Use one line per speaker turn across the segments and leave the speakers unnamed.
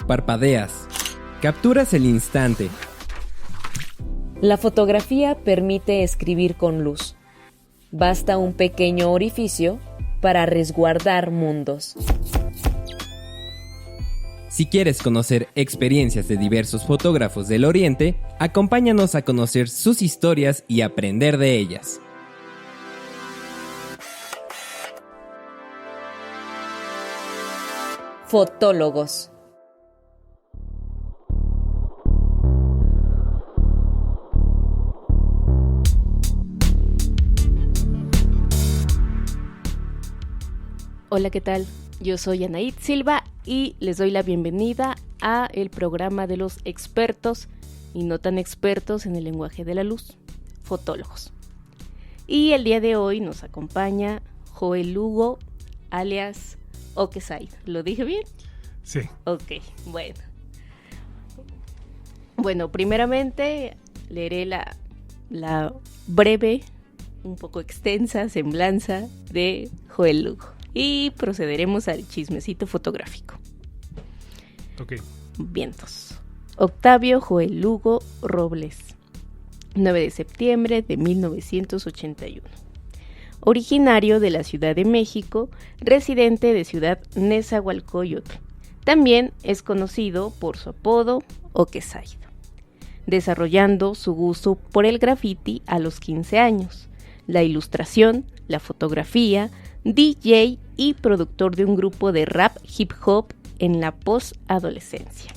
parpadeas. Capturas el instante.
La fotografía permite escribir con luz. Basta un pequeño orificio para resguardar mundos.
Si quieres conocer experiencias de diversos fotógrafos del Oriente, acompáñanos a conocer sus historias y aprender de ellas.
Fotólogos. Hola, ¿qué tal? Yo soy Anaid Silva y les doy la bienvenida a el programa de los expertos y no tan expertos en el lenguaje de la luz, fotólogos. Y el día de hoy nos acompaña Joel Lugo, alias Okesaid. ¿Lo dije bien?
Sí.
Ok, bueno, primeramente leeré la breve, un poco extensa semblanza de Joel Lugo. Y procederemos al chismecito fotográfico.
Ok.
Vientos. Octavio Joel Lugo Robles, 9 de septiembre de 1981. Originario de la Ciudad de México, residente de Ciudad Nezahualcóyotl. También es conocido por su apodo Okesaid, desarrollando su gusto por el graffiti a los 15 años, la ilustración, la fotografía, DJ y productor de un grupo de rap hip hop en la post-adolescencia.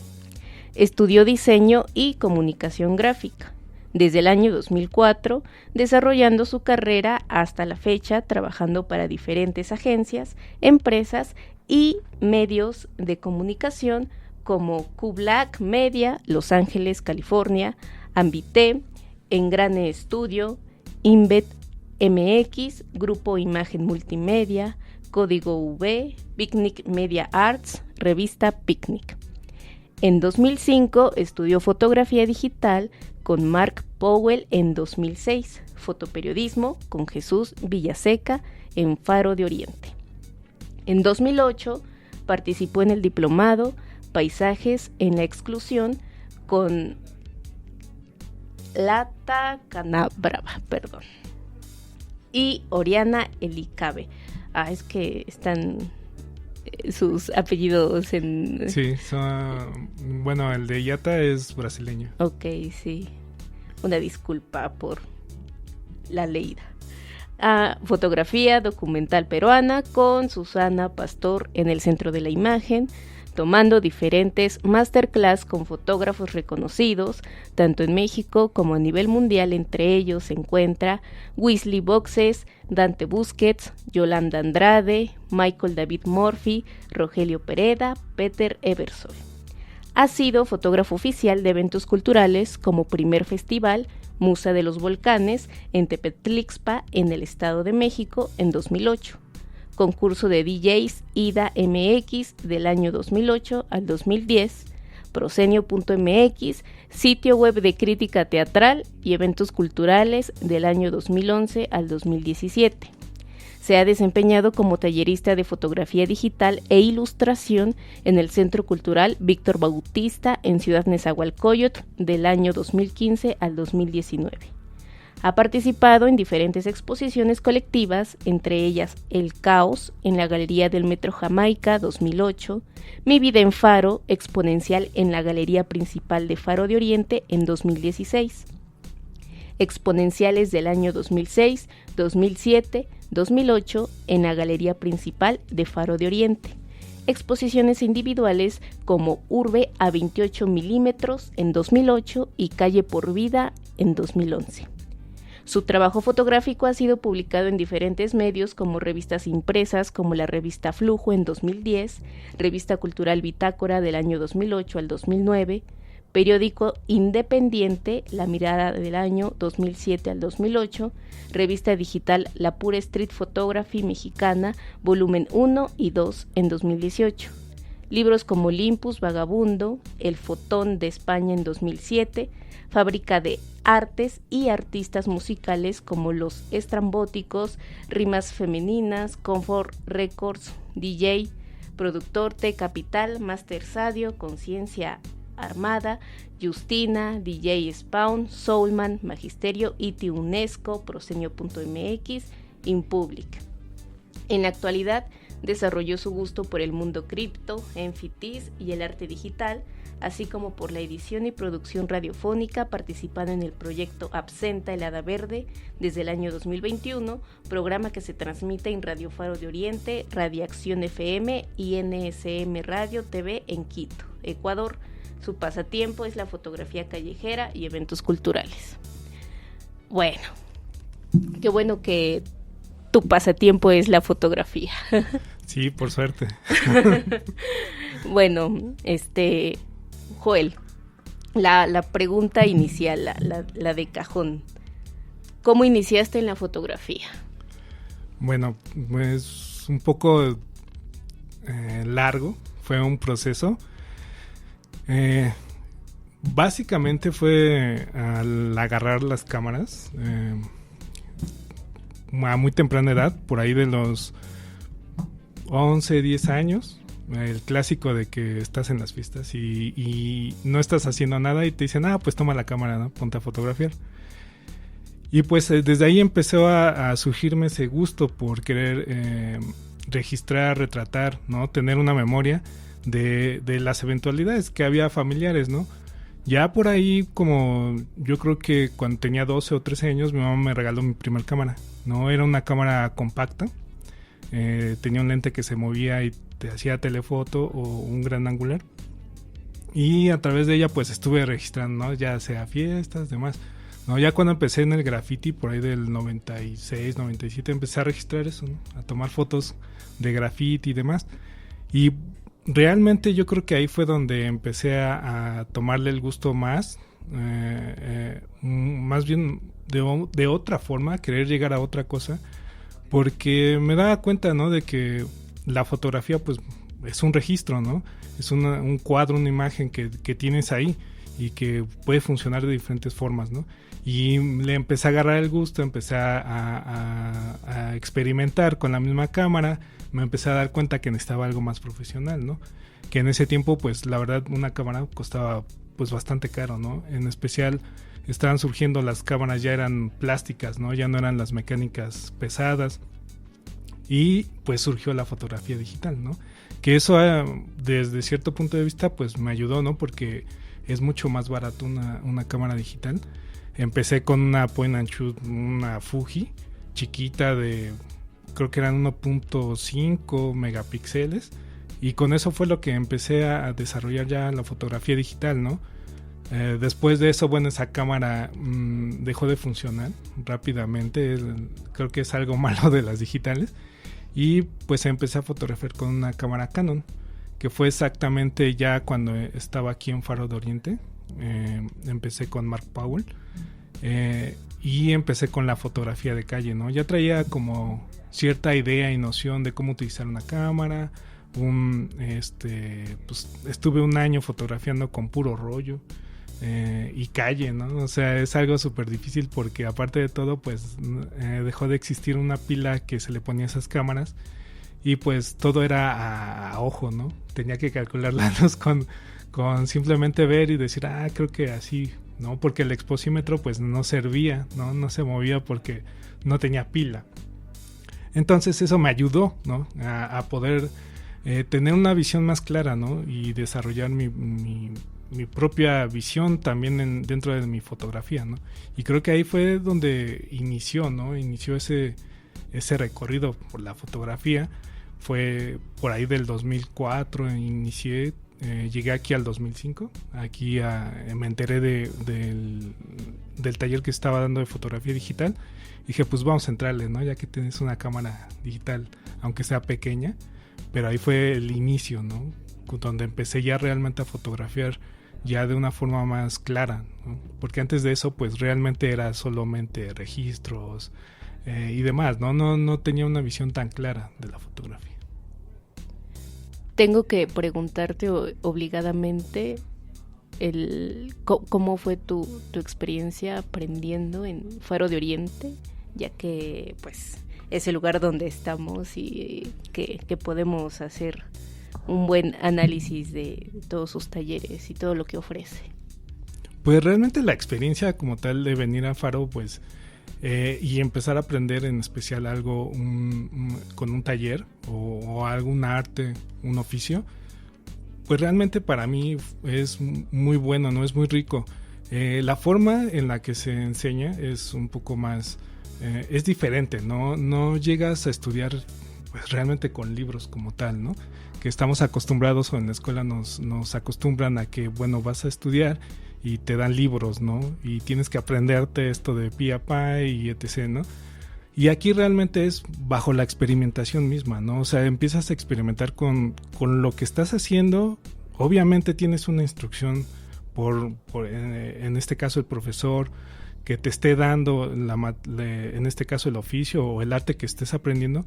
Estudió diseño y comunicación gráfica desde el año 2004, desarrollando su carrera hasta la fecha, trabajando para diferentes agencias, empresas y medios de comunicación como Q-Black Media, Los Ángeles, California, Ambité, Engrane Studio, Invet MX, Grupo Imagen Multimedia, Código V, Picnic Media Arts, Revista Picnic. En 2005 estudió fotografía digital con Mark Powell. En 2006, fotoperiodismo con Jesús Villaseca en Faro de Oriente. En 2008 participó en el diplomado Paisajes en la Exclusión con Lata Canabrava, y Oriana Elicabe. Es que están sus apellidos en...
Sí, bueno, el de Yata es brasileño.
Ok, sí. Una disculpa por la leída. Fotografía documental peruana con Susana Pastor en el Centro de la Imagen, tomando diferentes masterclass con fotógrafos reconocidos, tanto en México como a nivel mundial. Entre ellos se encuentra Wesley Boxes, Dante Busquets, Yolanda Andrade, Michael David Murphy, Rogelio Pereda, Peter Eversoy. Ha sido fotógrafo oficial de eventos culturales como Primer Festival Musa de los Volcanes en Tepetlixpa, en el Estado de México, en 2008. Concurso de DJs IDA MX del año 2008 al 2010, Prosenio.mx, sitio web de crítica teatral y eventos culturales del año 2011 al 2017. Se ha desempeñado como tallerista de fotografía digital e ilustración en el Centro Cultural Víctor Bautista en Ciudad Nezahualcóyotl del año 2015 al 2019. Ha participado en diferentes exposiciones colectivas, entre ellas El Caos en la Galería del Metro Jamaica 2008, Mi Vida en Faro, exponencial en la Galería Principal de Faro de Oriente en 2016. Exponenciales del año 2006, 2007, 2008 en la Galería Principal de Faro de Oriente. Exposiciones individuales como Urbe a 28 milímetros en 2008 y Calle por Vida en 2011. Su trabajo fotográfico ha sido publicado en diferentes medios como revistas impresas como la revista Flujo en 2010, Revista Cultural Bitácora del año 2008 al 2009, periódico independiente La Mirada del año 2007 al 2008, revista digital La Pura Street Photography Mexicana, volumen 1 y 2 en 2018. Libros como Olympus, Vagabundo, El Fotón de España en 2007, Fábrica de Artes y artistas musicales como Los Estrambóticos, Rimas Femeninas, Comfort Records, DJ, Productor T Capital, Master Sadio, Conciencia Armada, Justina, DJ Spawn, Soulman, Magisterio, ITI UNESCO, Prosenio.mx, Inpublic. En la actualidad desarrolló su gusto por el mundo cripto, NFTs y el arte digital, así como por la edición y producción radiofónica, participando en el proyecto Absenta Helada Verde desde el año 2021, programa que se transmite en Radio Faro de Oriente, Radiación FM y NSM Radio TV en Quito, Ecuador. Su pasatiempo es la fotografía callejera y eventos culturales. Bueno, qué bueno que tu pasatiempo es la fotografía.
Sí, por suerte.
Bueno, Joel, la pregunta inicial, la de cajón. ¿Cómo iniciaste en la fotografía?
Bueno, pues un poco largo, fue un proceso. Básicamente fue al agarrar las cámaras a muy temprana edad, por ahí de los 11, 10 años, el clásico de que estás en las fiestas y no estás haciendo nada y te dicen, pues toma la cámara, ¿no? Ponte a fotografiar. Y pues desde ahí empezó a surgirme ese gusto por querer registrar, retratar, ¿no? Tener una memoria de las eventualidades que había familiares, ¿no? Ya por ahí, como yo creo que cuando tenía 12 o 13 años, mi mamá me regaló mi primer cámara, ¿no? Era una cámara compacta, tenía un lente que se movía y te hacía telefoto o un gran angular. Y a través de ella pues estuve registrando, ¿no? Ya sea fiestas, demás. No, ya cuando empecé en el graffiti, por ahí del 96, 97, empecé a registrar eso, ¿no? A tomar fotos de graffiti y demás. Y realmente yo creo que ahí fue donde empecé a tomarle el gusto más bien de otra forma, querer llegar a otra cosa, porque me daba cuenta, ¿no? De que la fotografía pues es un registro, ¿no? Es un cuadro, una imagen que tienes ahí y que puede funcionar de diferentes formas, ¿no? Y le empecé a agarrar el gusto, empecé a experimentar con la misma cámara, me empecé a dar cuenta que necesitaba algo más profesional, ¿no? Que en ese tiempo, pues la verdad, una cámara costaba pues bastante caro, ¿no? En especial estaban surgiendo las cámaras, ya eran plásticas, ¿no? Ya no eran las mecánicas pesadas. Y pues surgió la fotografía digital, ¿no? Que eso desde cierto punto de vista pues me ayudó, ¿no? Porque es mucho más barato una cámara digital. Empecé con una point and shoot, una Fuji chiquita de, creo que eran 1.5 megapíxeles, y con eso fue lo que empecé a desarrollar ya la fotografía digital, ¿no? Después de eso, bueno, esa cámara dejó de funcionar rápidamente, creo que es algo malo de las digitales, y pues empecé a fotografiar con una cámara Canon, que fue exactamente ya cuando estaba aquí en Faro de Oriente. Empecé con Mark Powell y empecé con la fotografía de calle, ¿no? Ya traía como cierta idea y noción de cómo utilizar una cámara. Pues estuve un año fotografiando con puro rollo y calle, ¿no? O sea, es algo súper difícil porque aparte de todo, pues dejó de existir una pila que se le ponía a esas cámaras y pues todo era a ojo, ¿no? Tenía que calcular la luz con simplemente ver y decir, creo que así, ¿no? Porque el exposímetro pues no servía, no se movía porque no tenía pila. Entonces eso me ayudó, ¿no? A poder tener una visión más clara, ¿no? Y desarrollar mi propia visión también dentro de mi fotografía, ¿no? Y creo que ahí fue donde inició, ¿no? Inició ese recorrido por la fotografía. Fue por ahí del 2004 inicié. Llegué aquí al 2005, aquí me enteré del taller que estaba dando de fotografía digital. Dije, pues vamos a entrarle, ¿no? Ya que tienes una cámara digital, aunque sea pequeña, pero ahí fue el inicio, ¿no? Donde empecé ya realmente a fotografiar ya de una forma más clara, ¿no? Porque antes de eso, pues realmente era solamente registros y demás, ¿no? No tenía una visión tan clara de la fotografía.
Tengo que preguntarte obligadamente cómo fue tu experiencia aprendiendo en Faro de Oriente, ya que pues es el lugar donde estamos y que podemos hacer un buen análisis de todos sus talleres y todo lo que ofrece?
Pues realmente la experiencia como tal de venir a Faro, pues, y empezar a aprender en especial algo con un taller o algún arte, un oficio, pues realmente para mí es muy bueno, ¿no? Es muy rico. La forma en la que se enseña es un poco más, es diferente, no llegas a estudiar pues realmente con libros como tal, ¿no? Que estamos acostumbrados, o en la escuela nos acostumbran a que, bueno, vas a estudiar y te dan libros, ¿no? Y tienes que aprenderte esto de pi a pa y etc., ¿no? Y aquí realmente es bajo la experimentación misma, ¿no? O sea, empiezas a experimentar con lo que estás haciendo. Obviamente tienes una instrucción en este caso el profesor que te esté dando en este caso el oficio o el arte que estés aprendiendo,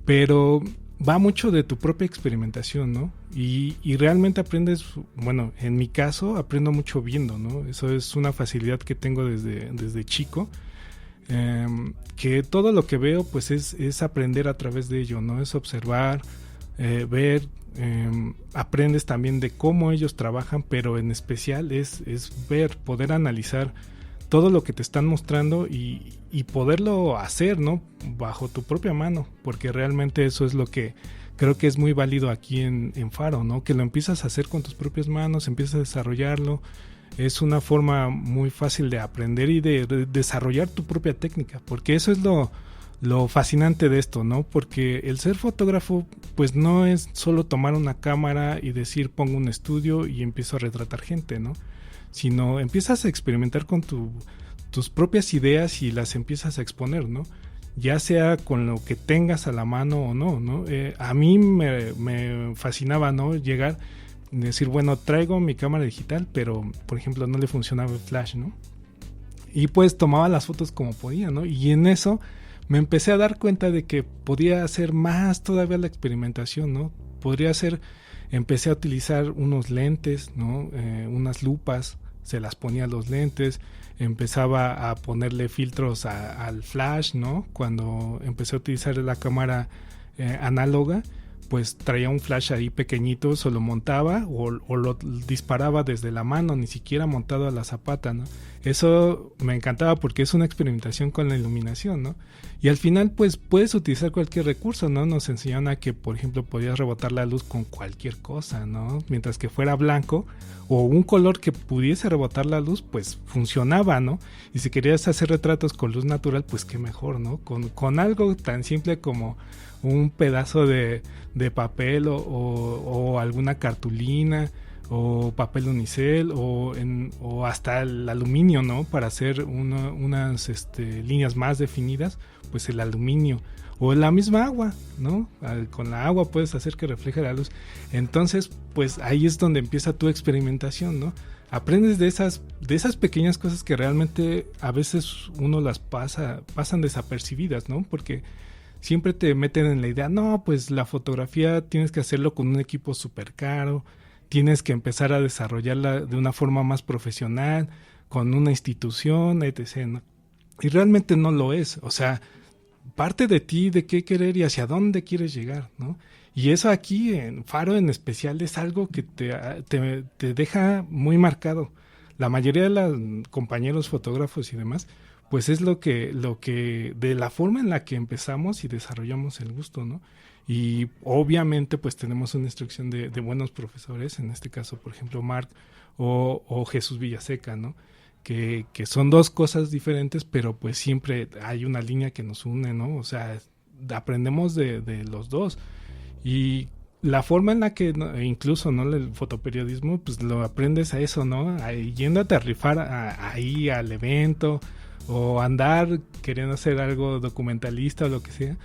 pero va mucho de tu propia experimentación, ¿no? Y realmente aprendes, bueno, en mi caso aprendo mucho viendo, ¿no? Eso es una facilidad que tengo desde chico, que todo lo que veo pues es aprender a través de ello, ¿no? Es observar, ver, aprendes también de cómo ellos trabajan, pero en especial es ver, poder analizar todo lo que te están mostrando y poderlo hacer, ¿no? Bajo tu propia mano, porque realmente eso es lo que creo que es muy válido aquí en Faro, ¿no? Que lo empiezas a hacer con tus propias manos, empiezas a desarrollarlo. Es una forma muy fácil de aprender y de desarrollar tu propia técnica, porque eso es lo fascinante de esto, ¿no? Porque el ser fotógrafo pues no es solo tomar una cámara y decir pongo un estudio y empiezo a retratar gente, ¿no? Sino empiezas a experimentar con tus propias ideas y las empiezas a exponer, ¿no? Ya sea con lo que tengas a la mano o no, ¿no? A mí me fascinaba, ¿no? Llegar y decir, bueno, traigo mi cámara digital, pero por ejemplo no le funcionaba el flash, ¿no? Y pues tomaba las fotos como podía, ¿no? Y en eso me empecé a dar cuenta de que podía hacer más todavía la experimentación, ¿no? Empecé a utilizar unos lentes, ¿no? Unas lupas, se las ponía a los lentes, empezaba a ponerle filtros al flash, ¿no? Cuando empecé a utilizar la cámara análoga, pues traía un flash ahí pequeñito, se lo montaba o lo disparaba desde la mano, ni siquiera montado a la zapata, ¿no? Eso me encantaba porque es una experimentación con la iluminación, ¿no? Y al final pues puedes utilizar cualquier recurso, ¿no? Nos enseñaron a que, por ejemplo, podías rebotar la luz con cualquier cosa, ¿no? Mientras que fuera blanco o un color que pudiese rebotar la luz, pues funcionaba, ¿no? Y si querías hacer retratos con luz natural, pues qué mejor, ¿no? Con algo tan simple como un pedazo de papel o alguna cartulina o papel unicel o hasta el aluminio, ¿no? Para hacer unas líneas más definidas, pues el aluminio o la misma agua, ¿no? Con la agua puedes hacer que refleje la luz. Entonces, pues ahí es donde empieza tu experimentación, ¿no? Aprendes de esas pequeñas cosas que realmente a veces uno las pasan desapercibidas, ¿no? Porque siempre te meten en la idea, no, pues la fotografía tienes que hacerlo con un equipo súper caro, tienes que empezar a desarrollarla de una forma más profesional, con una institución, etc., ¿no? Y realmente no lo es, o sea, parte de ti, de qué querer y hacia dónde quieres llegar, ¿no? Y eso aquí en Faro en especial es algo que te deja muy marcado. La mayoría de los compañeros fotógrafos y demás, pues es lo que de la forma en la que empezamos y desarrollamos el gusto, ¿no? Y obviamente pues tenemos una instrucción de buenos profesores, en este caso por ejemplo Marc o Jesús Villaseca, ¿no? Que son dos cosas diferentes, pero pues siempre hay una línea que nos une, ¿no? O sea, aprendemos de los dos. Y la forma en la que incluso, ¿no? El fotoperiodismo, pues lo aprendes a eso, ¿no? Yéndote a rifar ahí al evento o andar queriendo hacer algo documentalista o lo que sea,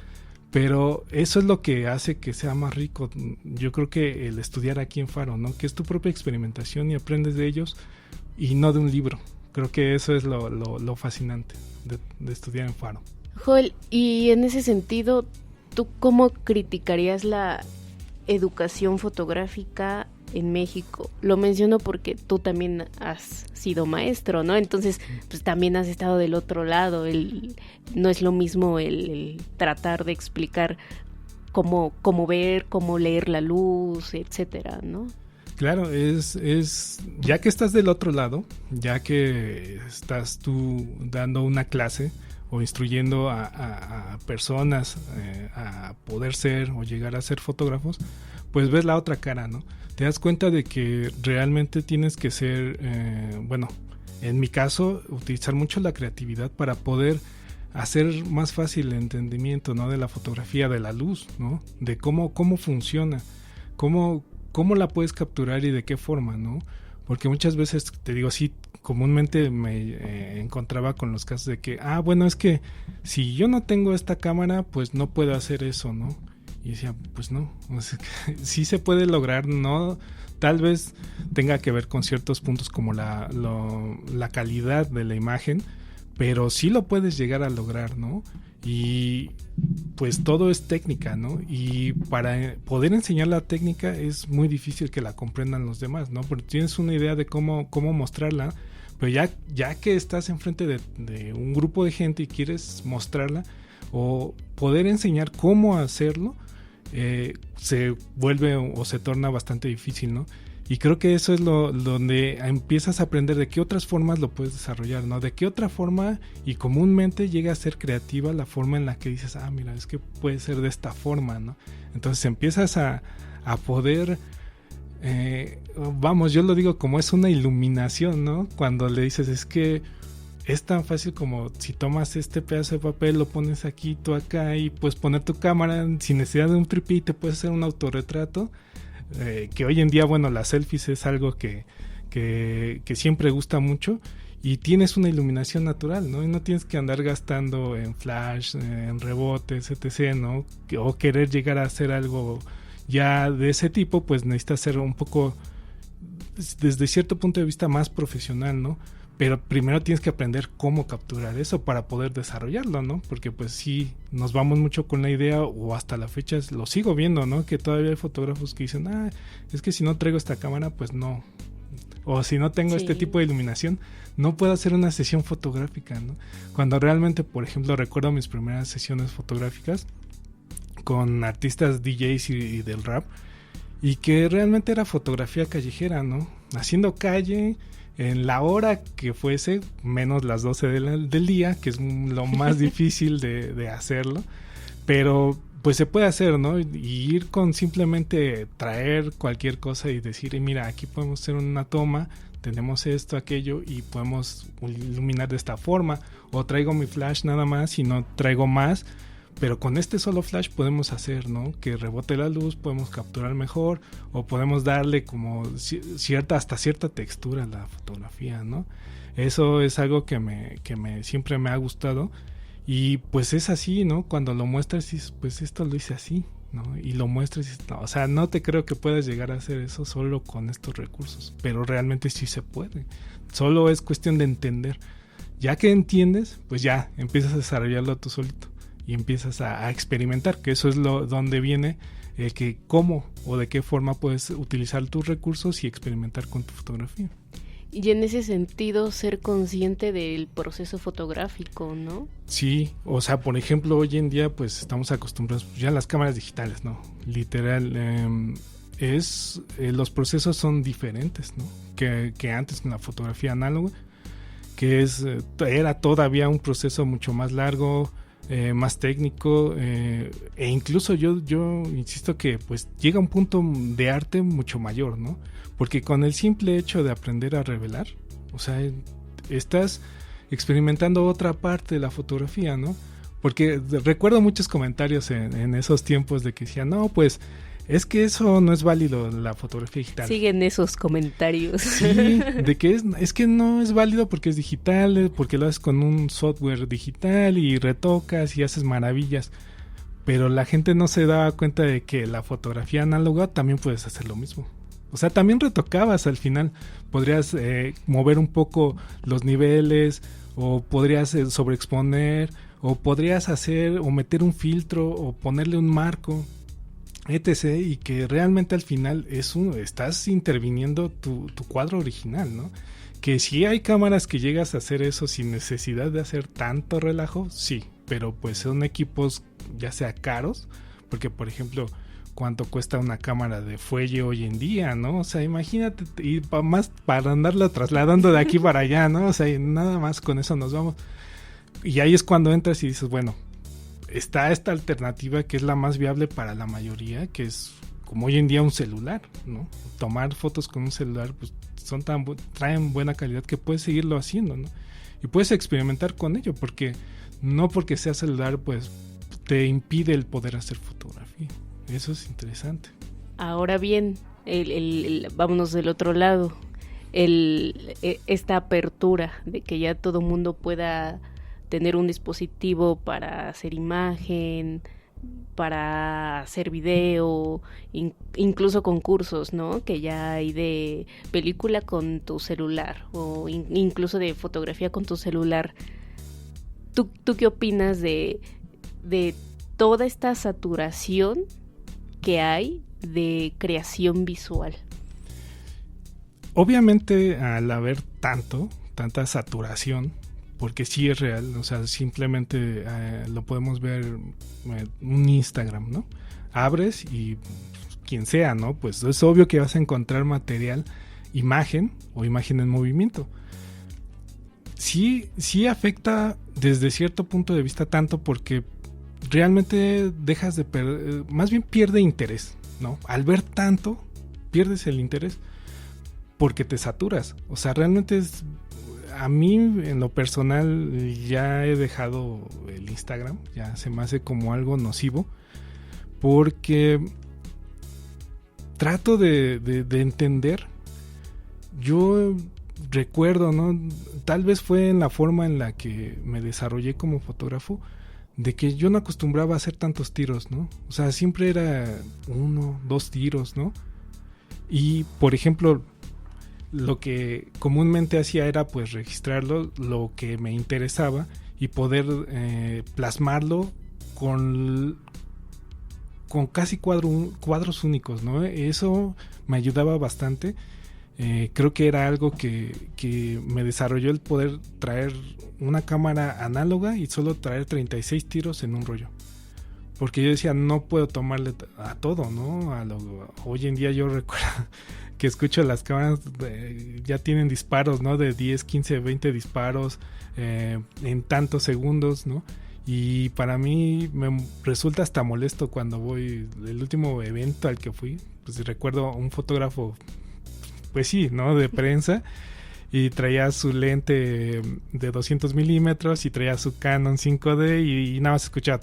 pero eso es lo que hace que sea más rico. Yo creo que el estudiar aquí en Faro, ¿no? Que es tu propia experimentación y aprendes de ellos y no de un libro. Creo que eso es lo fascinante de estudiar en Faro.
Joel, y en ese sentido, ¿tú cómo criticarías la educación fotográfica en México? Lo menciono porque tú también has sido maestro, ¿no? Entonces, pues también has estado del otro lado. No es lo mismo el tratar de explicar cómo ver, cómo leer la luz, etcétera, ¿no?
Claro, es ya que estás del otro lado, ya que estás tú dando una clase o instruyendo a personas a poder ser o llegar a ser fotógrafos, pues ves la otra cara, ¿no? Te das cuenta de que realmente tienes que ser, en mi caso, utilizar mucho la creatividad para poder hacer más fácil el entendimiento, ¿no? De la fotografía, de la luz, ¿no? De cómo funciona, cómo la puedes capturar y de qué forma, ¿no? Porque muchas veces, te digo, sí, comúnmente me encontraba con los casos de que, es que si yo no tengo esta cámara, pues no puedo hacer eso, ¿no? Y decía, pues no, o sea, sí se puede lograr, ¿no? Tal vez tenga que ver con ciertos puntos como la calidad de la imagen, pero sí lo puedes llegar a lograr, ¿no? Y pues todo es técnica, ¿no? Y para poder enseñar la técnica es muy difícil que la comprendan los demás, ¿no? Porque tienes una idea de cómo mostrarla, pero ya que estás enfrente de un grupo de gente y quieres mostrarla o poder enseñar cómo hacerlo, se vuelve o se torna bastante difícil, ¿no? Y creo que eso es donde empiezas a aprender de qué otras formas lo puedes desarrollar, ¿no? De qué otra forma, y comúnmente llega a ser creativa la forma en la que dices, mira, es que puede ser de esta forma, ¿no? Entonces empiezas a poder, yo lo digo como es una iluminación, ¿no? Cuando le dices, es que es tan fácil como si tomas este pedazo de papel, lo pones aquí, tú acá, y puedes poner tu cámara sin necesidad de un tripé y te puedes hacer un autorretrato. Que hoy en día, las selfies es algo que siempre gusta mucho y tienes una iluminación natural, ¿no? Y no tienes que andar gastando en flash, en rebotes, etc., ¿no? O querer llegar a hacer algo ya de ese tipo, pues necesitas ser un poco, desde cierto punto de vista, más profesional, ¿no? Pero primero tienes que aprender cómo capturar eso para poder desarrollarlo, ¿no? Porque pues sí, nos vamos mucho con la idea, o hasta la fecha lo sigo viendo, ¿no? Que todavía hay fotógrafos que dicen, es que si no traigo esta cámara, pues no. O si no tengo este tipo de iluminación, no puedo hacer una sesión fotográfica, ¿no? Cuando realmente, por ejemplo, recuerdo mis primeras sesiones fotográficas con artistas DJs y del rap, y que realmente era fotografía callejera, ¿no? Haciendo calle en la hora que fuese, menos las 12 del día, que es lo más difícil de hacerlo, pero pues se puede hacer, ¿no? Y ir con simplemente traer cualquier cosa y decir, mira, aquí podemos hacer una toma, tenemos esto, aquello, y podemos iluminar de esta forma, o traigo mi flash nada más y no traigo más, pero con este solo flash podemos hacer, ¿no? Que rebote la luz, podemos capturar mejor, o podemos darle como hasta cierta textura a la fotografía, ¿no? Eso es algo que siempre me ha gustado, y pues es así, ¿no? Cuando lo muestras y dices, pues esto lo hice así, ¿no? Y lo muestras y dices, no, o sea, no te creo que puedas llegar a hacer eso solo con estos recursos, pero realmente sí se puede. Solo es cuestión de entender. Ya que entiendes, pues ya empiezas a desarrollarlo tú solito. Y empiezas a experimentar, que eso es donde viene que cómo o de qué forma puedes utilizar tus recursos y experimentar con tu fotografía.
Y en ese sentido, ser consciente del proceso fotográfico, ¿no?
Sí, o sea, por ejemplo, hoy en día pues estamos acostumbrados ya a las cámaras digitales, ¿no? Literal, los procesos son diferentes, ¿no? Que antes con la fotografía análoga, que era todavía un proceso mucho más largo, más técnico, e incluso yo insisto que pues llega un punto de arte mucho mayor, ¿no? Porque con el simple hecho de aprender a revelar, o sea, estás experimentando otra parte de la fotografía, ¿no? Porque recuerdo muchos comentarios en esos tiempos de que decían, no, pues es que eso no es válido, la fotografía digital.
Siguen esos comentarios.
Sí, de que es que no es válido porque es digital, porque lo haces con un software digital y retocas y haces maravillas. Pero la gente no se daba cuenta de que la fotografía análoga también puedes hacer lo mismo. O sea, también retocabas al final. Podrías mover un poco los niveles, o podrías sobreexponer, o podrías hacer o meter un filtro o ponerle un marco, etc. Y que realmente al final estás interviniendo tu cuadro original, ¿no? Que sí hay cámaras que llegas a hacer eso sin necesidad de hacer tanto relajo, sí, pero pues son equipos ya sea caros, Porque, por ejemplo, cuánto cuesta una cámara de fuelle hoy en día, ¿no? O sea, imagínate, y más para andarla trasladando de aquí para allá, ¿no? O sea, y nada más con eso nos vamos. Y ahí es cuando entras y dices, bueno, está esta alternativa que es la más viable para la mayoría, que es como hoy en día un celular, ¿no? Tomar fotos con un celular, pues traen buena calidad que puedes seguirlo haciendo, ¿no? Y puedes experimentar con ello, porque no porque sea celular, pues te impide el poder hacer fotografía. Eso es interesante.
Ahora bien, vámonos del otro lado, esta apertura de que ya todo mundo pueda tener un dispositivo para hacer imagen, para hacer video, incluso concursos, ¿no? Que ya hay de película con tu celular o incluso de fotografía con tu celular. ¿Tú qué opinas de toda esta saturación que hay de creación visual?
Obviamente, al haber tanta saturación, porque sí es real, o sea, simplemente lo podemos ver en un Instagram, ¿no? Abres y quien sea, ¿no? Pues es obvio que vas a encontrar material, imagen o imagen en movimiento. Sí afecta desde cierto punto de vista tanto porque realmente dejas de más bien pierde interés, ¿no? Al ver tanto, pierdes el interés porque te saturas. O sea, realmente a mí en lo personal ya he dejado el Instagram, ya se me hace como algo nocivo, porque trato de entender. Yo recuerdo, ¿no? Tal vez fue en la forma en la que me desarrollé como fotógrafo, de que yo no acostumbraba a hacer tantos tiros, ¿no? O sea, siempre era 1, 2 tiros, ¿no? Y, por ejemplo, lo que comúnmente hacía era pues registrarlo, lo que me interesaba, y poder plasmarlo con casi cuadros únicos, ¿no? Eso me ayudaba bastante. Creo que era algo que me desarrolló el poder traer una cámara análoga y solo traer 36 tiros en un rollo. Porque yo decía, no puedo tomarle a todo, ¿no? Hoy en día yo recuerdo que escucho las cámaras, ya tienen disparos, ¿no? De 10, 15, 20 disparos en tantos segundos, ¿no? Y para mí me resulta hasta molesto cuando voy, el último evento al que fui, pues recuerdo un fotógrafo, pues sí, ¿no? De prensa, y traía su lente de 200 milímetros y traía su Canon 5D y nada más escuchaba.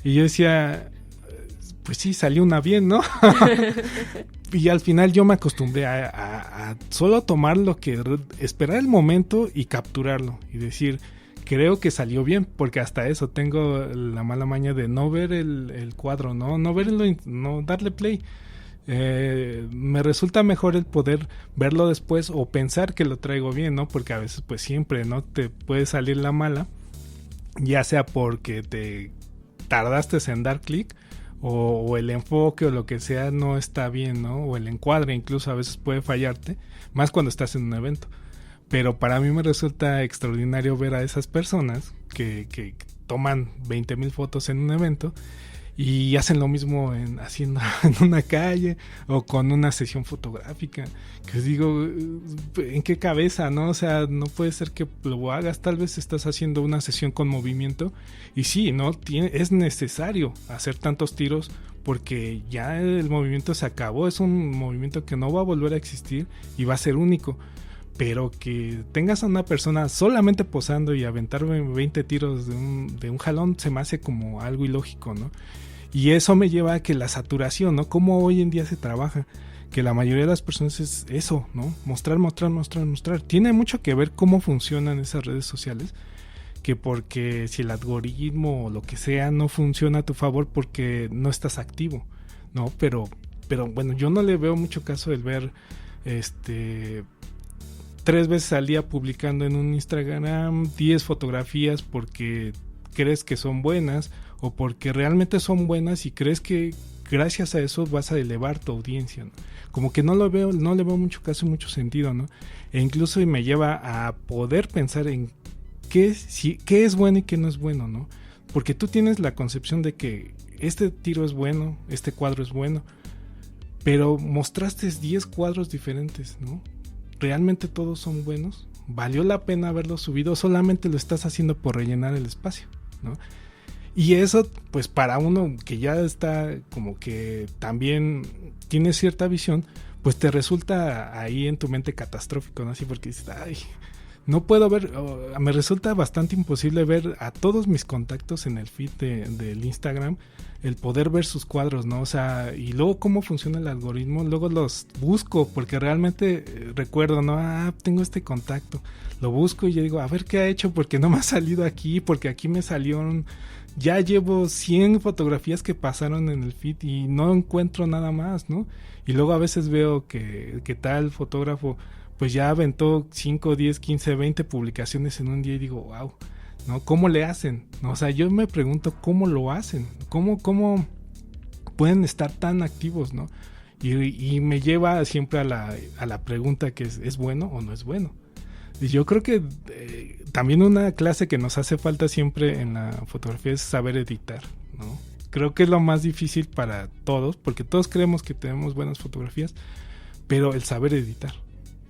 Y yo decía, pues sí, salió una bien, ¿no? Y al final yo me acostumbré a solo tomar esperar el momento y capturarlo y decir, creo que salió bien, porque hasta eso tengo la mala maña de no ver el cuadro, no verlo, no darle play. Me resulta mejor el poder verlo después o pensar que lo traigo bien, ¿no? Porque a veces pues siempre, ¿no? Te puede salir la mala, ya sea porque te tardaste en dar clic o el enfoque o lo que sea no está bien, ¿no? O el encuadre incluso a veces puede fallarte, más cuando estás en un evento. Pero para mí me resulta extraordinario ver a esas personas que toman 20,000 fotos en un evento y hacen lo mismo haciendo en una calle o con una sesión fotográfica. Que os digo, ¿en qué cabeza, no? O sea, no puede ser que lo hagas. Tal vez estás haciendo una sesión con movimiento y sí, ¿no? Es necesario hacer tantos tiros porque ya el movimiento se acabó. Es un movimiento que no va a volver a existir y va a ser único. Pero que tengas a una persona solamente posando y aventarme 20 tiros de un jalón se me hace como algo ilógico, ¿no? Y eso me lleva a que la saturación, ¿no? Como hoy en día se trabaja, que la mayoría de las personas es eso, ¿no? Mostrar. Tiene mucho que ver cómo funcionan esas redes sociales, que porque si el algoritmo o lo que sea no funciona a tu favor porque no estás activo, ¿no? Pero bueno, yo no le veo mucho caso el ver 3 veces al día publicando en un Instagram 10 fotografías porque crees que son buenas o porque realmente son buenas y crees que gracias a eso vas a elevar tu audiencia, ¿no? Como que no le veo mucho caso y mucho sentido, ¿no? E incluso me lleva a poder pensar en qué es bueno y qué no es bueno, ¿no? Porque tú tienes la concepción de que este tiro es bueno, este cuadro es bueno, pero mostraste 10 cuadros diferentes, ¿no? ¿Realmente todos son buenos? ¿Valió la pena haberlo subido? ¿Solamente lo estás haciendo por rellenar el espacio, ¿no? Y eso, pues para uno que ya está como que también tiene cierta visión, pues te resulta ahí en tu mente catastrófico, ¿no? Así porque dices, ay, no puedo ver, me resulta bastante imposible ver a todos mis contactos en el feed del Instagram, el poder ver sus cuadros, ¿no? O sea, y luego cómo funciona el algoritmo, luego los busco, porque realmente recuerdo, ¿no? Tengo este contacto, lo busco y yo digo, a ver qué ha hecho, porque no me ha salido aquí, porque aquí me salieron, ya llevo 100 fotografías que pasaron en el feed y no encuentro nada más, ¿no? Y luego a veces veo que tal fotógrafo pues ya aventó 5, 10, 15, 20 publicaciones en un día y digo, wow, ¿no? ¿Cómo le hacen? ¿No? O sea, yo me pregunto cómo lo hacen, cómo pueden estar tan activos, ¿no? Y me lleva siempre a la pregunta que es bueno o no es bueno. Y yo creo que también una clase que nos hace falta siempre en la fotografía es saber editar, ¿no? Creo que es lo más difícil para todos, porque todos creemos que tenemos buenas fotografías, pero el saber editar.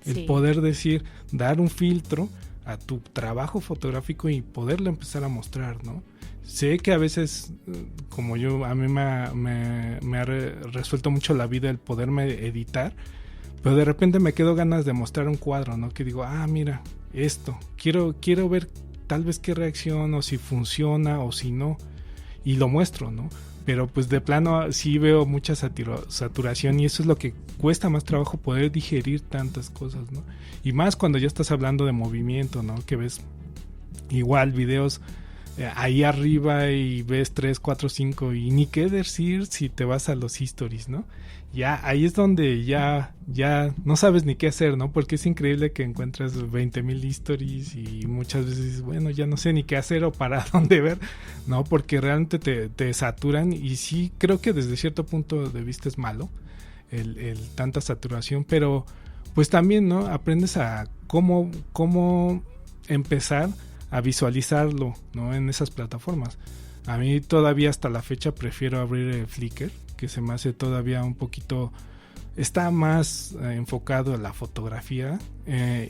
El poder decir, dar un filtro a tu trabajo fotográfico y poderlo empezar a mostrar, ¿no? Sé que a veces, como a mí me ha resuelto mucho la vida el poderme editar, pero de repente me quedo ganas de mostrar un cuadro, ¿no? Que digo, mira, esto, quiero ver tal vez qué reacción o si funciona o si no, y lo muestro, ¿no? Pero pues de plano sí veo mucha saturación y eso es lo que cuesta más trabajo, poder digerir tantas cosas, ¿no? Y más cuando ya estás hablando de movimiento, ¿no? Que ves igual videos ahí arriba y ves 3, 4, 5 y ni qué decir si te vas a los stories, ¿no? Ya ahí es donde ya no sabes ni qué hacer, ¿no? Porque es increíble que encuentras 20,000 stories y muchas veces dices, bueno, ya no sé ni qué hacer o para dónde ver, ¿no? Porque realmente te saturan y sí creo que desde cierto punto de vista es malo el tanta saturación, pero pues también, ¿no? Aprendes a cómo empezar a visualizarlo, ¿no? En esas plataformas. A mí todavía hasta la fecha prefiero abrir Flickr, que se me hace todavía un poquito, está más enfocado en la fotografía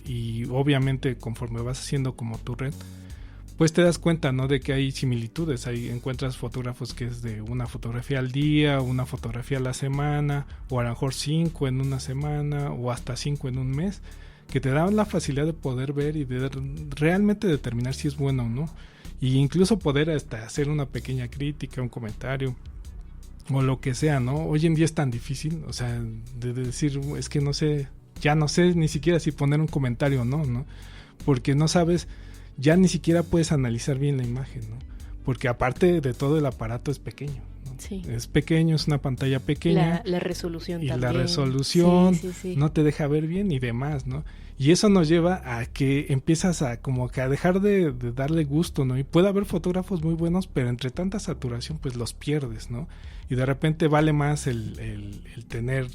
y obviamente conforme vas haciendo como tu red, pues te das cuenta, ¿no? De que hay similitudes, ahí encuentras fotógrafos que es de una fotografía al día, una fotografía a la semana, o a lo mejor 5 en una semana, o hasta 5 en un mes, que te dan la facilidad de poder ver y de realmente determinar si es bueno o no, y incluso poder hasta hacer una pequeña crítica, un comentario, o lo que sea, ¿no? Hoy en día es tan difícil, o sea, de decir, es que no sé, ya no sé ni siquiera si poner un comentario o no, ¿no? Porque no sabes, ya ni siquiera puedes analizar bien la imagen, ¿no? Porque aparte de todo el aparato es pequeño, ¿no? Sí. Es pequeño, es una pantalla pequeña.
La resolución
y
también.
Y la resolución
sí.
No te deja ver bien y demás, ¿no? Y eso nos lleva a que empiezas a como que a dejar de darle gusto, ¿no? Y puede haber fotógrafos muy buenos, pero entre tanta saturación pues los pierdes, ¿no? Y de repente vale más el tener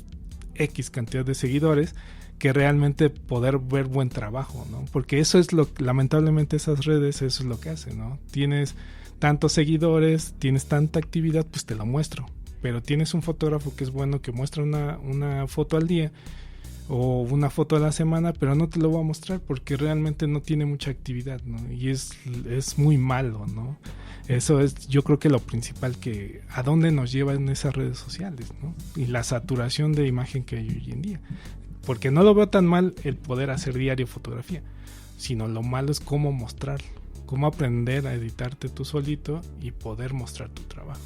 X cantidad de seguidores que realmente poder ver buen trabajo, ¿no? Porque eso es lamentablemente esas redes, eso es lo que hacen, ¿no? Tienes tantos seguidores, tienes tanta actividad, pues te lo muestro. Pero tienes un fotógrafo que es bueno, que muestra una foto al día o una foto a la semana, pero no te lo voy a mostrar porque realmente no tiene mucha actividad, ¿no? Y es muy malo, ¿no? Eso es, yo creo que lo principal, que a dónde nos llevan esas redes sociales, ¿no? Y la saturación de imagen que hay hoy en día. Porque no lo veo tan mal el poder hacer diario fotografía, sino lo malo es cómo mostrarlo, cómo aprender a editarte tú solito y poder mostrar tu trabajo.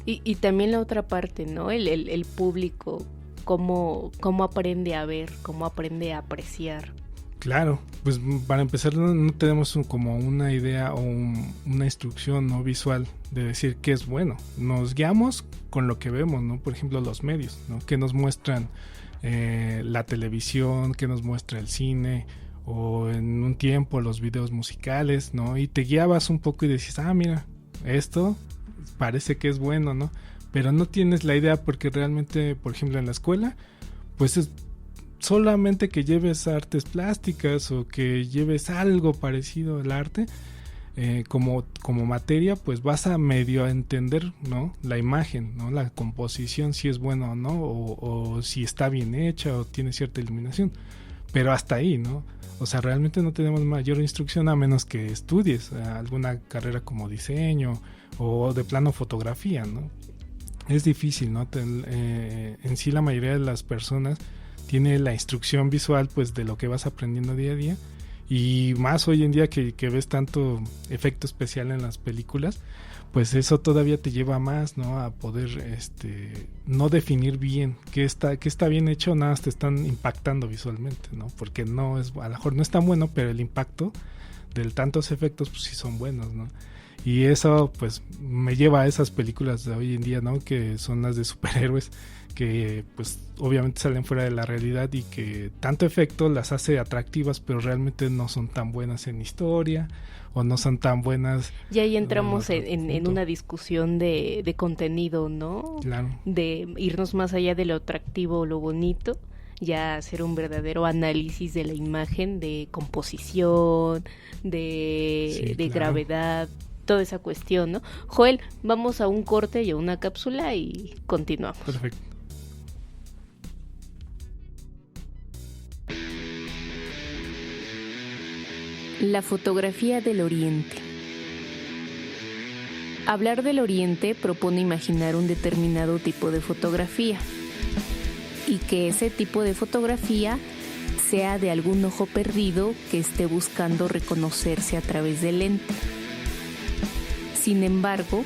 Y también la otra parte, ¿no? El público, cómo aprende a ver, cómo aprende a apreciar.
Claro, pues para empezar no tenemos como una idea o una instrucción, ¿no? Visual de decir qué es bueno. Nos guiamos con lo que vemos, ¿no? Por ejemplo, los medios, ¿no? Que nos muestran la televisión, que nos muestra el cine, o en un tiempo los videos musicales, ¿no? Y te guiabas un poco y decías, mira, esto parece que es bueno, ¿no? Pero no tienes la idea porque realmente, por ejemplo, en la escuela, pues es solamente que lleves artes plásticas o que lleves algo parecido al arte, como materia, pues vas a medio entender, ¿no? La imagen, ¿no? La composición, si es buena o no, o si está bien hecha o tiene cierta iluminación, pero hasta ahí, ¿no? O sea, realmente no tenemos mayor instrucción a menos que estudies alguna carrera como diseño o de plano fotografía, ¿no? Es difícil, ¿no? En sí la mayoría de las personas tiene la instrucción visual, pues, de lo que vas aprendiendo día a día. Y más hoy en día que ves tanto efecto especial en las películas, pues eso todavía te lleva más, ¿no? A poder no definir bien qué está bien hecho, nada más te están impactando visualmente, ¿no? Porque no es, a lo mejor no es tan bueno, pero el impacto de tantos efectos pues sí son buenos, ¿no? Y eso pues me lleva a esas películas de hoy en día, ¿no? Que son las de superhéroes, que pues obviamente salen fuera de la realidad y que tanto efecto las hace atractivas, pero realmente no son tan buenas en historia o no son tan buenas.
Y ahí entramos en una discusión de contenido, ¿no?
Claro.
De irnos más allá de lo atractivo o lo bonito, ya hacer un verdadero análisis de la imagen, de composición, de
claro.
gravedad, toda esa cuestión, ¿no? Joel, vamos a un corte y a una cápsula y continuamos.
Perfecto.
La fotografía del Oriente. Hablar del Oriente propone imaginar un determinado tipo de fotografía y que ese tipo de fotografía sea de algún ojo perdido que esté buscando reconocerse a través del lente. Sin embargo,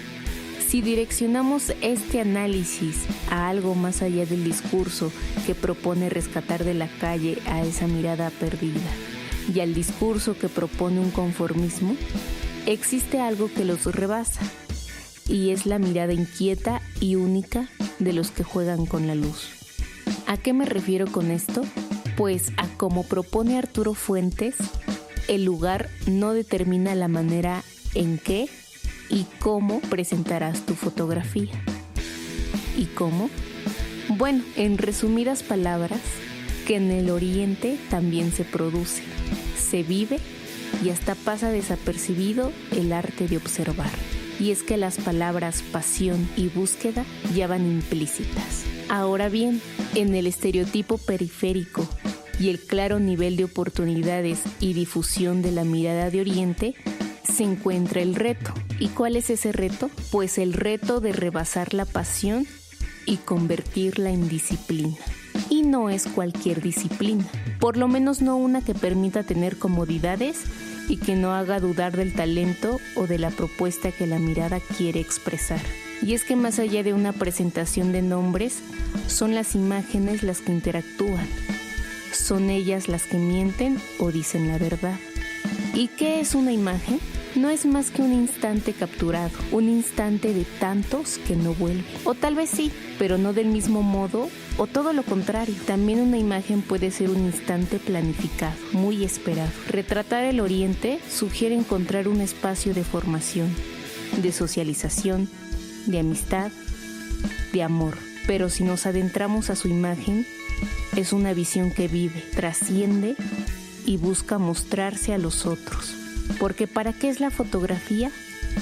si direccionamos este análisis a algo más allá del discurso que propone rescatar de la calle a esa mirada perdida y al discurso que propone un conformismo, existe algo que los rebasa, y es la mirada inquieta y única de los que juegan con la luz. ¿A qué me refiero con esto? Pues a como propone Arturo Fuentes, el lugar no determina la manera en que y cómo presentarás tu fotografía. ¿Y cómo? Bueno, en resumidas palabras, que en el Oriente también se produce, se vive y hasta pasa desapercibido el arte de observar. Y es que las palabras pasión y búsqueda ya van implícitas. Ahora bien, en el estereotipo periférico y el claro nivel de oportunidades y difusión de la mirada de Oriente, se encuentra el reto. ¿Y cuál es ese reto? Pues el reto de rebasar la pasión y convertirla en disciplina. Y no es cualquier disciplina, por lo menos no una que permita tener comodidades y que no haga dudar del talento o de la propuesta que la mirada quiere expresar. Y es que más allá de una presentación de nombres, son las imágenes las que interactúan. Son ellas las que mienten o dicen la verdad. ¿Y qué es una imagen? No es más que un instante capturado, un instante de tantos que no vuelve. O tal vez sí, pero no del mismo modo, o todo lo contrario. También una imagen puede ser un instante planificado, muy esperado. Retratar el Oriente sugiere encontrar un espacio de formación, de socialización, de amistad, de amor. Pero si nos adentramos a su imagen, es una visión que vive, trasciende y busca mostrarse a los otros. Porque ¿para qué es la fotografía?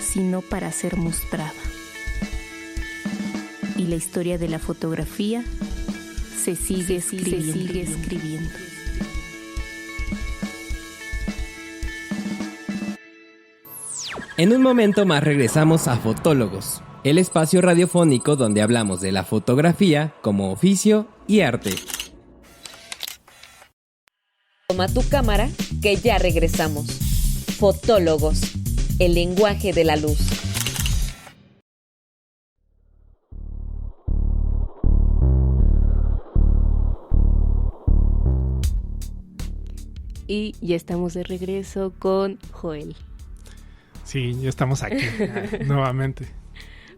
Sino para ser mostrada. Y la historia de la fotografía se sigue escribiendo.
En un momento más regresamos a Fotólogos, el espacio radiofónico donde hablamos de la fotografía como oficio y arte.
Toma tu cámara, que ya regresamos. Fotólogos, el lenguaje de la luz.
Y ya estamos de regreso con Joel.
Sí, ya estamos aquí nuevamente.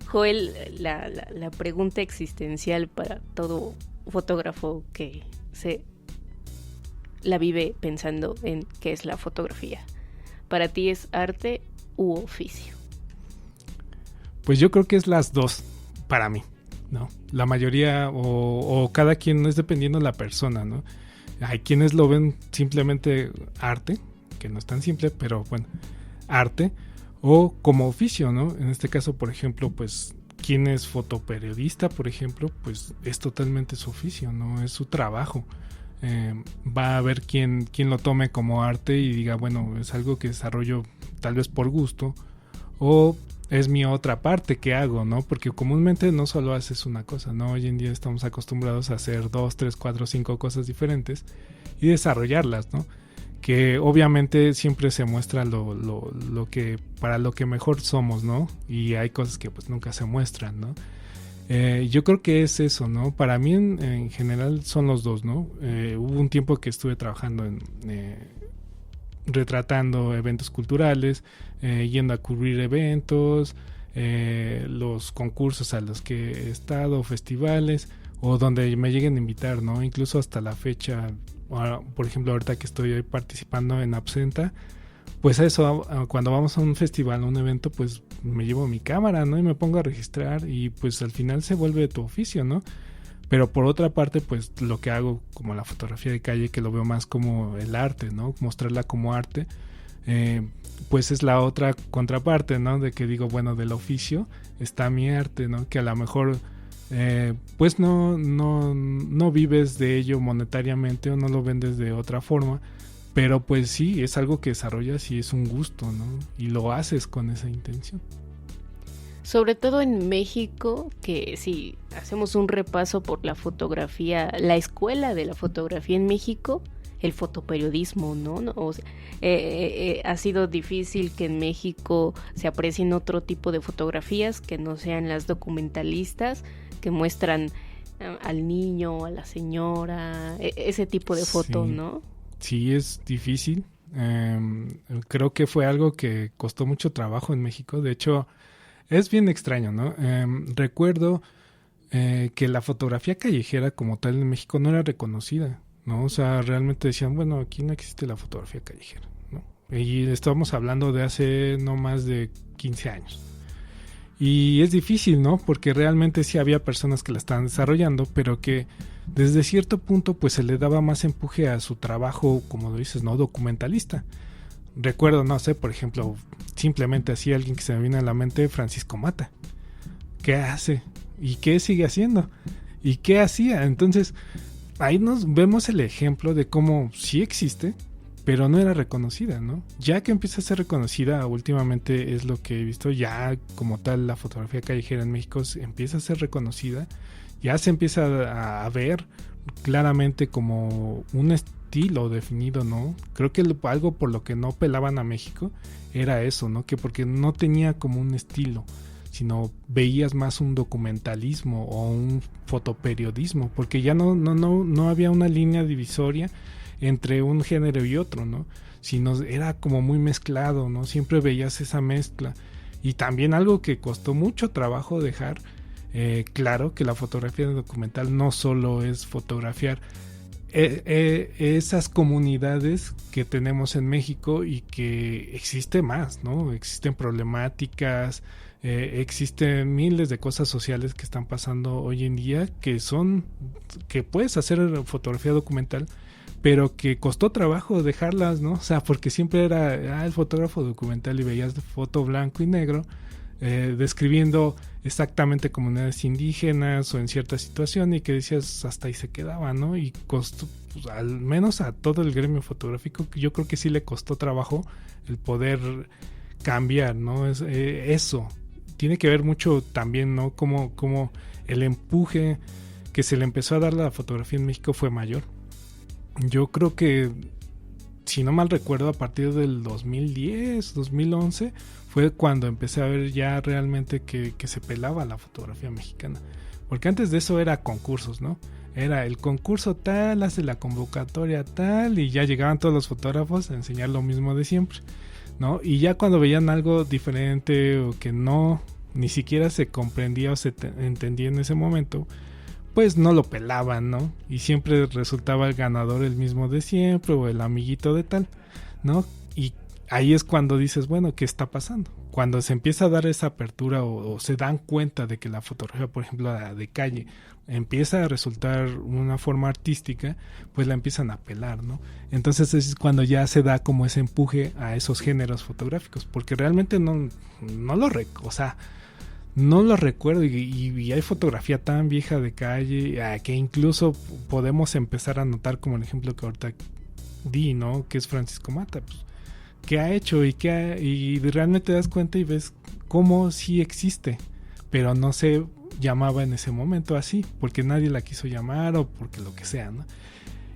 Joel, la pregunta existencial para todo fotógrafo que se la vive pensando en qué es la fotografía. ¿Para ti es arte u oficio?
Pues yo creo que es las dos para mí, ¿no? La mayoría o cada quien, es dependiendo de la persona, ¿no? Hay quienes lo ven simplemente arte, que no es tan simple, pero bueno, arte, o como oficio, ¿no? En este caso, por ejemplo, pues quien es fotoperiodista, por ejemplo, pues es totalmente su oficio, ¿no? Es su trabajo. Va a haber quien lo tome como arte y diga, bueno, es algo que desarrollo tal vez por gusto, o es mi otra parte que hago, ¿no? Porque comúnmente no solo haces una cosa, ¿no? Hoy en día estamos acostumbrados a hacer 2, 3, 4, 5 cosas diferentes y desarrollarlas, ¿no? Que obviamente siempre se muestra lo que para lo que mejor somos, ¿no? Y hay cosas que pues nunca se muestran, ¿no? Yo creo que es eso, ¿no? Para mí en general son los dos, ¿no? Hubo un tiempo que estuve trabajando en retratando eventos culturales, yendo a cubrir eventos, los concursos a los que he estado, festivales, o donde me lleguen a invitar, ¿no? Incluso hasta la fecha, por ejemplo, ahorita que estoy participando en Absenta, pues eso, cuando vamos a un festival, a un evento, pues me llevo mi cámara, ¿no? Y me pongo a registrar y pues al final se vuelve tu oficio, ¿no? Pero por otra parte, pues lo que hago como la fotografía de calle, que lo veo más como el arte, ¿no? Mostrarla como arte, pues es la otra contraparte, ¿no? De que digo, bueno, del oficio está mi arte, ¿no? Que a lo mejor pues no vives de ello monetariamente o no lo vendes de otra forma, pero pues sí, es algo que desarrollas y es un gusto, ¿no? Y lo haces con esa intención.
Sobre todo en México, que si hacemos un repaso por la fotografía, la escuela de la fotografía en México, el fotoperiodismo, ¿no? O sea, ha sido difícil que en México se aprecien otro tipo de fotografías que no sean las documentalistas, que muestran al niño, a la señora, ese tipo de fotos, sí, ¿no?
Sí, es difícil. Creo que fue algo que costó mucho trabajo en México. De hecho, es bien extraño, ¿no? Recuerdo que la fotografía callejera como tal en México no era reconocida, ¿no? O sea, realmente decían, bueno, aquí no existe la fotografía callejera, ¿no? Y estamos hablando de hace no más de 15 años. Y es difícil, ¿no? Porque realmente sí había personas que la estaban desarrollando, pero que desde cierto punto pues se le daba más empuje a su trabajo, como lo dices, ¿no? Documentalista. Recuerdo, no sé, por ejemplo, simplemente así alguien que se me viene a la mente, Francisco Mata. ¿Qué hace? ¿Y qué sigue haciendo? ¿Y qué hacía? Entonces, ahí nos vemos el ejemplo de cómo sí existe, pero no era reconocida, ¿no? Ya que empieza a ser reconocida, últimamente es lo que he visto, ya como tal la fotografía callejera en México empieza a ser reconocida, ya se empieza a ver claramente como un estilo definido, ¿no? Creo que algo por lo que no pelaban a México era eso, ¿no? Que porque no tenía como un estilo, sino veías más un documentalismo o un fotoperiodismo, porque ya no había una línea divisoria entre un género y otro, ¿no? Sino era como muy mezclado, ¿no? Siempre veías esa mezcla. Y también algo que costó mucho trabajo dejar claro, que la fotografía documental no solo es fotografiar esas comunidades que tenemos en México y que existe más, ¿no? Existen problemáticas, existen miles de cosas sociales que están pasando hoy en día que puedes hacer fotografía documental, pero que costó trabajo dejarlas, ¿no? O sea, porque siempre era el fotógrafo documental y veías foto blanco y negro, describiendo exactamente comunidades indígenas o en cierta situación y que decías hasta ahí se quedaba, ¿no? Y costó, pues, al menos a todo el gremio fotográfico, yo creo que sí le costó trabajo el poder cambiar, ¿no? Eso tiene que ver mucho también, ¿no? Como el empuje que se le empezó a dar a la fotografía en México fue mayor. Yo creo que, si no mal recuerdo, a partir del 2010, 2011, fue cuando empecé a ver ya realmente que se pelaba la fotografía mexicana. Porque antes de eso era concursos, ¿no? Era el concurso tal, hace la convocatoria tal, y ya llegaban todos los fotógrafos a enseñar lo mismo de siempre, ¿no? Y ya cuando veían algo diferente o que no, ni siquiera se comprendía o se entendía en ese momento, pues no lo pelaban, ¿no? Y siempre resultaba el ganador el mismo de siempre o el amiguito de tal, ¿no? Y ahí es cuando dices, bueno, ¿qué está pasando? Cuando se empieza a dar esa apertura o se dan cuenta de que la fotografía, por ejemplo, de calle, empieza a resultar una forma artística, pues la empiezan a apelar, ¿no? Entonces es cuando ya se da como ese empuje a esos géneros fotográficos, porque realmente no lo recuerdo y hay fotografía tan vieja de calle que incluso podemos empezar a notar, como el ejemplo que ahorita di, ¿no? Que es Francisco Mata, pues, ¿qué ha hecho? Y realmente te das cuenta y ves cómo sí existe, pero no se llamaba en ese momento así, porque nadie la quiso llamar o porque lo que sea, ¿no?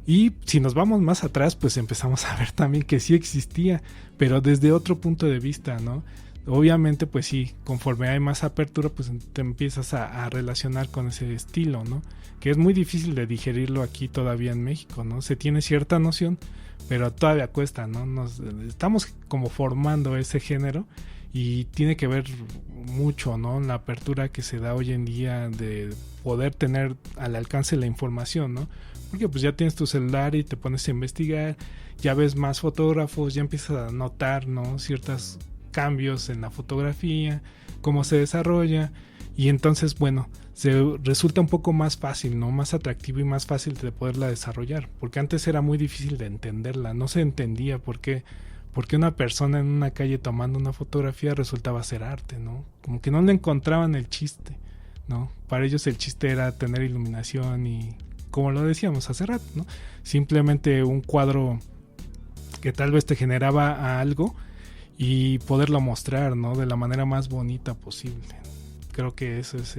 Y si nos vamos más atrás, pues empezamos a ver también que sí existía, pero desde otro punto de vista, ¿no? Obviamente, pues sí, conforme hay más apertura, pues te empiezas a relacionar con ese estilo, ¿no? Que es muy difícil de digerirlo aquí todavía en México, ¿no? Se tiene cierta noción, pero todavía cuesta, ¿no? Estamos como formando ese género y tiene que ver mucho, ¿no? La apertura que se da hoy en día de poder tener al alcance la información, ¿no? Porque pues ya tienes tu celular y te pones a investigar, ya ves más fotógrafos, ya empiezas a notar, ¿no? Ciertos cambios en la fotografía, cómo se desarrolla, y entonces, bueno, resulta un poco más fácil, ¿no? Más atractivo y más fácil de poderla desarrollar, porque antes era muy difícil de entenderla, no se entendía por qué una persona en una calle tomando una fotografía resultaba ser arte, ¿no? Como que no le encontraban el chiste, ¿no? Para ellos el chiste era tener iluminación y, como lo decíamos hace rato, ¿no? Simplemente un cuadro que tal vez te generaba algo y poderlo mostrar, ¿no? De la manera más bonita posible. Creo que eso es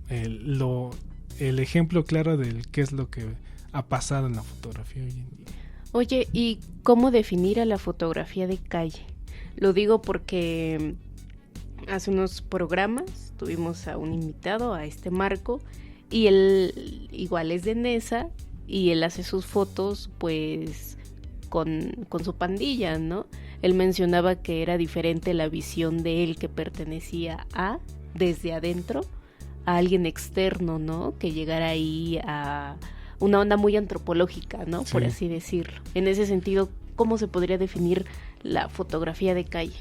el ejemplo claro del qué es lo que ha pasado en la fotografía hoy en día.
Oye, ¿y cómo definir a la fotografía de calle? Lo digo porque hace unos programas tuvimos a un invitado, a Marco, y él igual es de Nesa y él hace sus fotos pues con su pandilla, ¿no? Él mencionaba que era diferente la visión de él que pertenecía desde adentro, a alguien externo, ¿no? Que llegara ahí a una onda muy antropológica, ¿no? Sí. Por así decirlo. En ese sentido, ¿cómo se podría definir la fotografía de calle?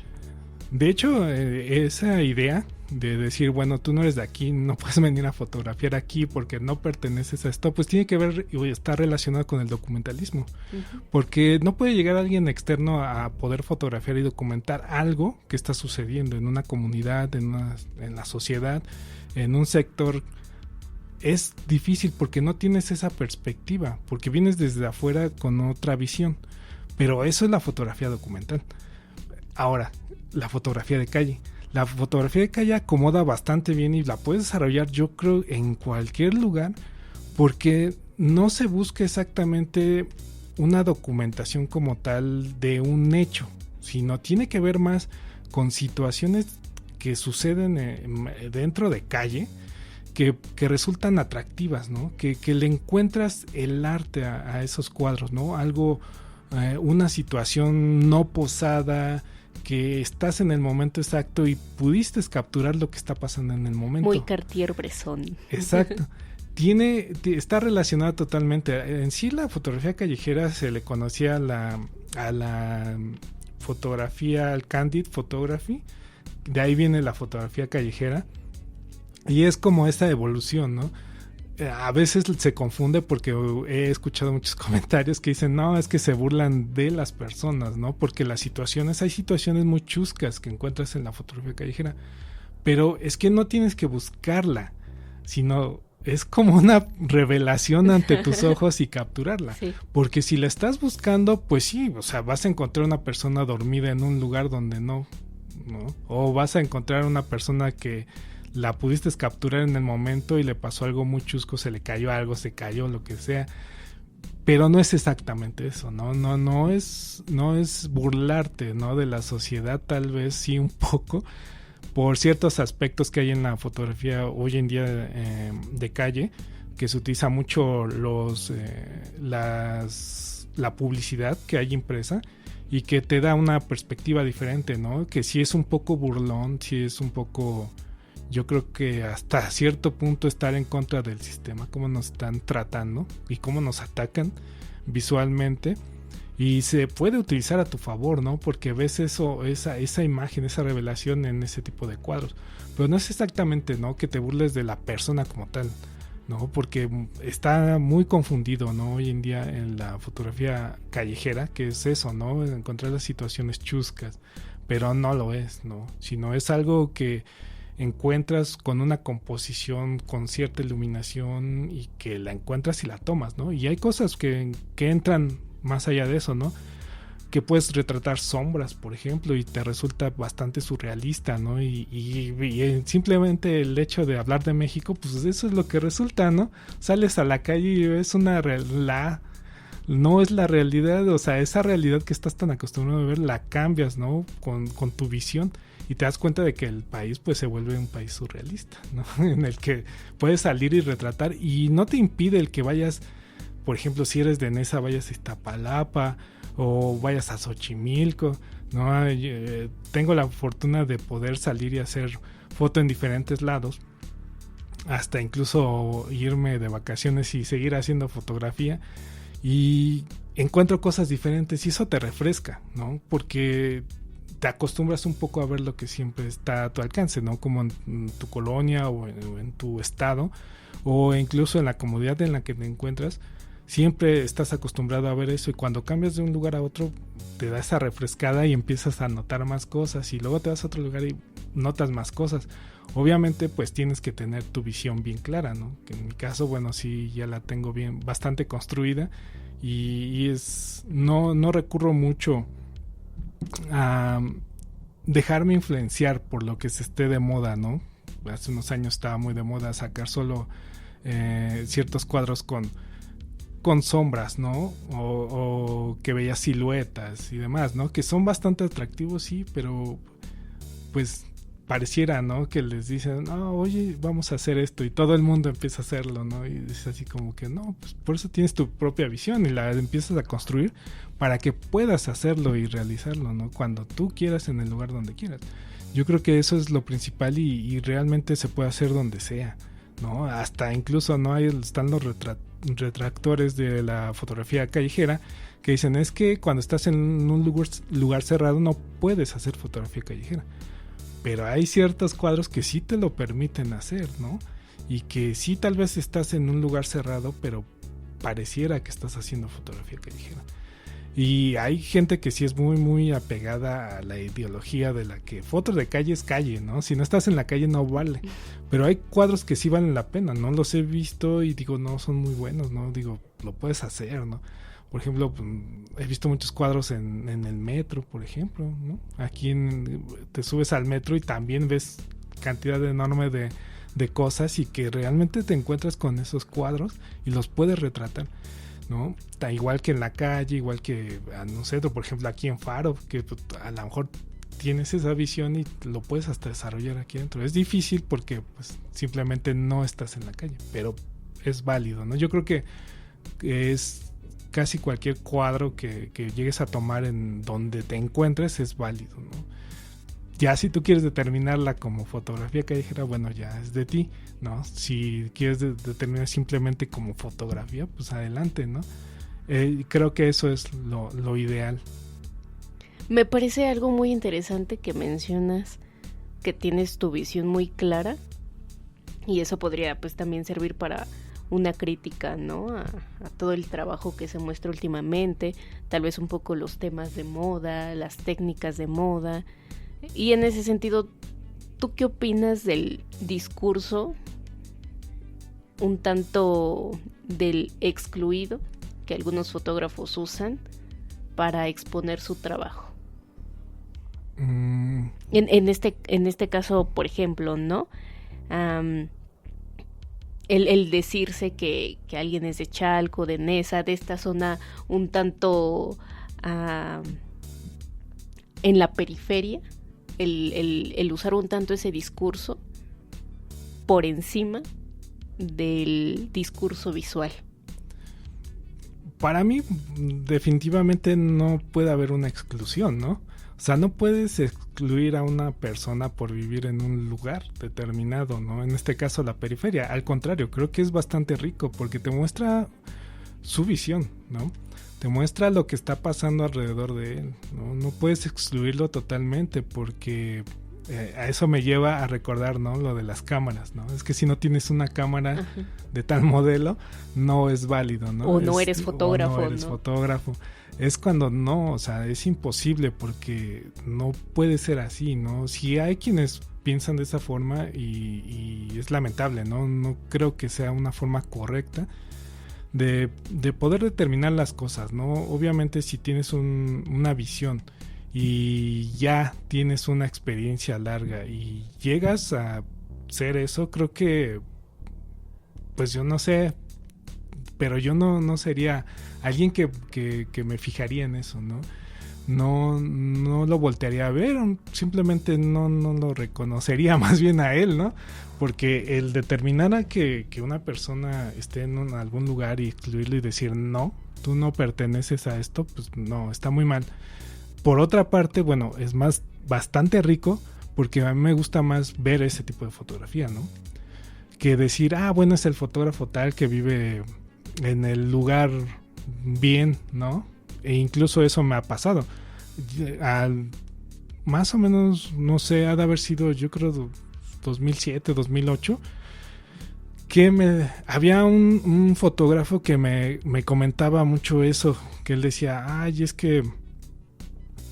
De hecho, esa idea de decir, bueno, tú no eres de aquí, no puedes venir a fotografiar aquí porque no perteneces a esto, pues tiene que ver y está relacionado con el documentalismo. Uh-huh. Porque no puede llegar alguien externo a poder fotografiar y documentar algo que está sucediendo en una comunidad, en la sociedad, en un sector. Es difícil porque no tienes esa perspectiva, porque vienes desde afuera con otra visión. Pero eso es la fotografía documental. Ahora, la fotografía de calle. La fotografía de calle acomoda bastante bien y la puedes desarrollar, yo creo, en cualquier lugar, porque no se busca exactamente una documentación como tal de un hecho, sino tiene que ver más con situaciones que suceden dentro de calle, que resultan atractivas, ¿no? Que le encuentras el arte a esos cuadros, ¿no? Algo, una situación no posada, que estás en el momento exacto y pudiste capturar lo que está pasando en el momento.
Muy Cartier-Bresson.
Exacto. Está relacionada totalmente. En sí, la fotografía callejera se le conocía a la fotografía, al candid photography. De ahí viene la fotografía callejera. Y es como esta evolución, ¿no? A veces se confunde porque he escuchado muchos comentarios que dicen, no, es que se burlan de las personas, ¿no? Porque hay situaciones muy chuscas que encuentras en la fotografía callejera, pero es que no tienes que buscarla, sino es como una revelación ante tus ojos y capturarla. Sí. Porque si la estás buscando, pues sí, o sea, vas a encontrar una persona dormida en un lugar donde no, o vas a encontrar una persona que la pudiste capturar en el momento y le pasó algo muy chusco, se le cayó algo, se cayó, lo que sea, pero no es exactamente eso, no es burlarte, ¿no? De la sociedad, tal vez sí un poco, por ciertos aspectos que hay en la fotografía hoy en día de calle, que se utiliza mucho la publicidad que hay impresa y que te da una perspectiva diferente, ¿no? Que sí es un poco burlón, sí es un poco... Yo creo que hasta cierto punto estar en contra del sistema, cómo nos están tratando y cómo nos atacan visualmente. Y se puede utilizar a tu favor, ¿no? Porque ves esa imagen, esa revelación en ese tipo de cuadros. Pero no es exactamente, ¿no?, que te burles de la persona como tal, ¿no? Porque está muy confundido, ¿no?, hoy en día en la fotografía callejera, que es eso, ¿no?, encontrar las situaciones chuscas. Pero no lo es, ¿no? Sino es algo que encuentras con una composición, con cierta iluminación, y que la encuentras y la tomas, ¿no? Y hay cosas que entran más allá de eso, ¿no? Que puedes retratar sombras, por ejemplo, y te resulta bastante surrealista, ¿no? Y simplemente el hecho de hablar de México, pues eso es lo que resulta, ¿no? Sales a la calle y ves no es la realidad, o sea, esa realidad que estás tan acostumbrado a ver, la cambias, ¿no? Con tu visión, y te das cuenta de que el país pues se vuelve un país surrealista, ¿no? En el que puedes salir y retratar, y no te impide el que vayas, por ejemplo, si eres de Nesa, vayas a Iztapalapa o vayas a Xochimilco, ¿no? Tengo la fortuna de poder salir y hacer foto en diferentes lados, hasta incluso irme de vacaciones y seguir haciendo fotografía, y encuentro cosas diferentes y eso te refresca, ¿no? Porque te acostumbras un poco a ver lo que siempre está a tu alcance, ¿no? Como en tu colonia o en tu estado, o incluso en la comunidad en la que te encuentras. Siempre estás acostumbrado a ver eso, y cuando cambias de un lugar a otro te da esa refrescada y empiezas a notar más cosas, y luego te vas a otro lugar y notas más cosas. Obviamente pues tienes que tener tu visión bien clara, ¿no? Que en mi caso, bueno, sí, ya la tengo bastante construida, y no recurro mucho a dejarme influenciar por lo que se esté de moda, ¿no? Hace unos años estaba muy de moda sacar solo ciertos cuadros con sombras, ¿no? O que veías siluetas y demás, ¿no? Que son bastante atractivos, sí, pero pues pareciera, ¿no?, que les dicen, no, oye, vamos a hacer esto, y todo el mundo empieza a hacerlo, ¿no? Y es así como que no, pues por eso tienes tu propia visión y la empiezas a construir para que puedas hacerlo y realizarlo, ¿no? Cuando tú quieras, en el lugar donde quieras. Yo creo que eso es lo principal, y realmente se puede hacer donde sea, ¿no? Hasta incluso no están los retractores de la fotografía callejera que dicen, es que cuando estás en un lugar cerrado no puedes hacer fotografía callejera, pero hay ciertos cuadros que sí te lo permiten hacer, ¿no? Y que sí, tal vez estás en un lugar cerrado, pero pareciera que estás haciendo fotografía callejera. Y hay gente que sí es muy muy apegada a la ideología de la que foto de calle es calle, ¿no? Si no estás en la calle no vale. Pero hay cuadros que sí valen la pena, ¿no? Los he visto y digo, no, son muy buenos, ¿no? Digo, lo puedes hacer, ¿no? Por ejemplo, he visto muchos cuadros en el metro, por ejemplo, ¿no? Aquí te subes al metro y también ves cantidad enorme de cosas, y que realmente te encuentras con esos cuadros y los puedes retratar, ¿no? Igual que en la calle, igual que en un centro, por ejemplo aquí en Faro, que a lo mejor tienes esa visión y lo puedes hasta desarrollar aquí dentro. Es difícil porque pues simplemente no estás en la calle, pero es válido, ¿no? Yo creo que es casi cualquier cuadro que llegues a tomar en donde te encuentres es válido, ¿no? Ya si tú quieres determinarla como fotografía callejera, bueno, ya es de ti, ¿no? Si quieres determinar simplemente como fotografía, pues adelante, ¿no? Creo que eso es lo ideal.
Me parece algo muy interesante que mencionas, que tienes tu visión muy clara, y eso podría pues también servir para una crítica, ¿no? A todo el trabajo que se muestra últimamente, tal vez un poco los temas de moda, las técnicas de moda. Y en ese sentido, ¿tú qué opinas del discurso un tanto del excluido que algunos fotógrafos usan para exponer su trabajo? En este caso, por ejemplo, ¿no? El decirse que alguien es de Chalco, de Nesa, de esta zona un tanto en la periferia, el usar un tanto ese discurso por encima del discurso visual.
Para mí, definitivamente no puede haber una exclusión, ¿no? O sea, no puedes excluir a una persona por vivir en un lugar determinado, ¿no? En este caso, la periferia. Al contrario, creo que es bastante rico porque te muestra su visión, ¿no? te muestra lo que está pasando alrededor de él, ¿no? No puedes excluirlo totalmente porque a eso me lleva a recordar, ¿no? Lo de las cámaras, ¿no? Es que si no tienes una cámara de tal modelo, no es válido, ¿no?
O no eres fotógrafo.
O no eres fotógrafo. Es cuando no, o sea, es imposible porque no puede ser así, ¿no? Si hay quienes piensan de esa forma y es lamentable, ¿no? No creo que sea una forma correcta de poder determinar las cosas, ¿no? Obviamente si tienes una visión y ya tienes una experiencia larga y llegas a ser eso, creo que, pues yo no sé, pero yo no sería alguien que me fijaría en eso, ¿no? No lo voltearía a ver, simplemente no lo reconocería más bien a él, ¿no? Porque el determinar a que una persona esté en algún lugar y excluirlo y decir no, tú no perteneces a esto, pues no, está muy mal. Por otra parte, bueno, es bastante rico porque a mí me gusta más ver ese tipo de fotografía, ¿no? Que decir, bueno, es el fotógrafo tal que vive en el lugar bien, ¿no? E incluso eso me ha pasado. Más o menos, no sé, ha de haber sido, yo creo, 2007, 2008, que había un fotógrafo que me comentaba mucho eso, que él decía, es que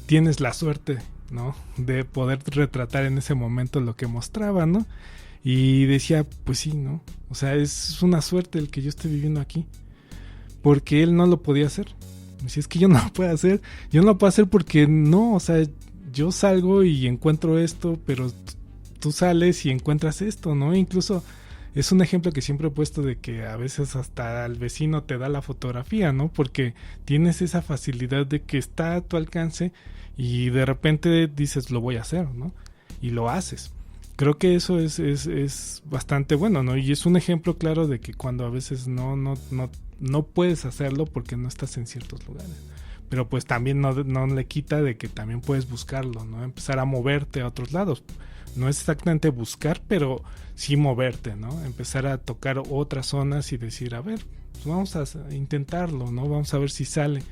tienes la suerte, ¿no? De poder retratar en ese momento lo que mostraba, ¿no? Y decía, pues sí, ¿no? O sea, es una suerte el que yo esté viviendo aquí. Porque él no lo podía hacer. Si es que yo no lo puedo hacer. Yo no lo puedo hacer porque no, o sea, yo salgo y encuentro esto, pero tú sales y encuentras esto, ¿no? Incluso es un ejemplo que siempre he puesto de que a veces hasta el vecino te da la fotografía, ¿no? Porque tienes esa facilidad de que está a tu alcance y de repente dices, lo voy a hacer, ¿no? Y lo haces. Creo que eso es bastante bueno, ¿no? Y es un ejemplo claro de que cuando a veces no puedes hacerlo porque no estás en ciertos lugares. Pero pues también no le quita de que también puedes buscarlo, ¿no? Empezar a moverte a otros lados. No es exactamente buscar, pero sí moverte, ¿no? Empezar a tocar otras zonas y decir, a ver, pues vamos a intentarlo, ¿no? Vamos a ver si sale.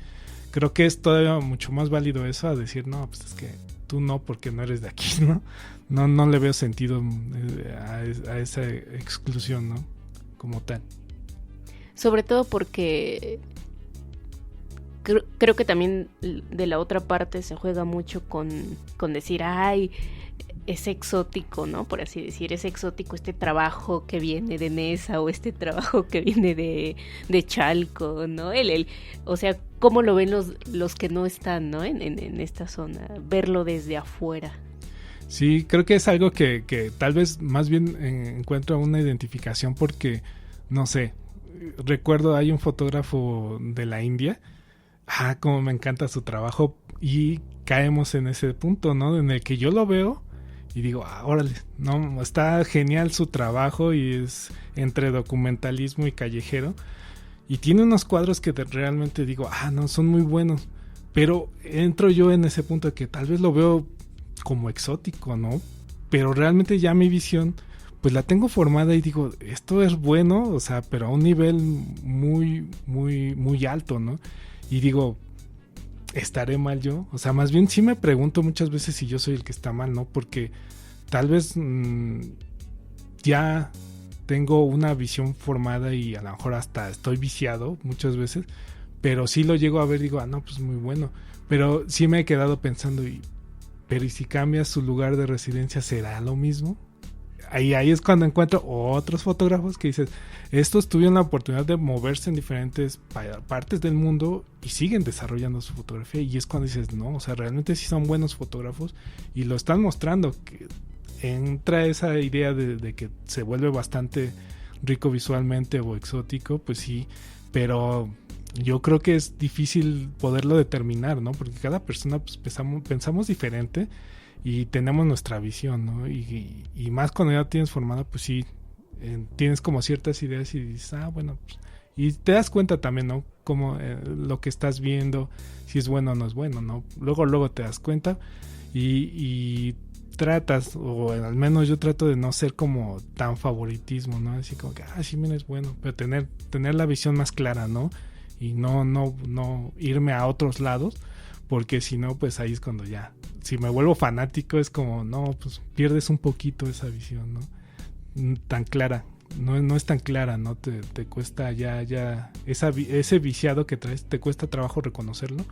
Creo que es todavía mucho más válido eso a decir, no, pues es que tú no porque no eres de aquí, ¿no? No le veo sentido a esa exclusión, ¿no? Como tal.
Sobre todo porque creo que también de la otra parte se juega mucho con decir, es exótico, ¿no? Por así decir, es exótico este trabajo que viene de Nesa o este trabajo que viene de Chalco, ¿no? O sea, ¿cómo lo ven los que no están, ¿no? En esta zona, verlo desde afuera.
Sí, creo que es algo que tal vez más bien encuentro una identificación porque, no sé, recuerdo hay un fotógrafo de la India, como me encanta su trabajo y caemos en ese punto, ¿no? En el que yo lo veo y digo, órale, no, está genial su trabajo y es entre documentalismo y callejero y tiene unos cuadros que realmente digo, no, son muy buenos, pero entro yo en ese punto de que tal vez lo veo como exótico, ¿no? Pero realmente ya mi visión pues la tengo formada y digo, esto es bueno, o sea, pero a un nivel muy, muy, muy alto, ¿no? Y digo, ¿estaré mal yo? O sea, más bien sí me pregunto muchas veces si yo soy el que está mal, ¿no? Porque tal vez ya tengo una visión formada y a lo mejor hasta estoy viciado muchas veces, pero sí lo llego a ver y digo, no, pues muy bueno. Pero sí me he quedado pensando, pero ¿y si cambias su lugar de residencia será lo mismo? Ahí es cuando encuentro otros fotógrafos que dices, estos tuvieron la oportunidad de moverse en diferentes partes del mundo y siguen desarrollando su fotografía y es cuando dices, no, o sea, realmente sí son buenos fotógrafos y lo están mostrando, que entra esa idea de que se vuelve bastante rico visualmente o exótico, pues sí, pero yo creo que es difícil poderlo determinar, ¿no? Porque cada persona pues pensamos diferente y tenemos nuestra visión, ¿no? Y más cuando ya tienes formada, pues sí, tienes como ciertas ideas y dices, bueno, pues, y te das cuenta también, ¿no? Como lo que estás viendo, si es bueno o no es bueno, ¿no? Luego te das cuenta y tratas, o al menos yo trato de no ser como tan favoritismo, ¿no? Así como que, sí, mira, es bueno, pero tener la visión más clara, ¿no? y no irme a otros lados, porque si no, pues ahí es cuando ya, si me vuelvo fanático es como, no, pues pierdes un poquito esa visión, ¿no? Tan clara, no es tan clara, ¿no? Te cuesta ya ese viciado que traes, te cuesta trabajo reconocerlo,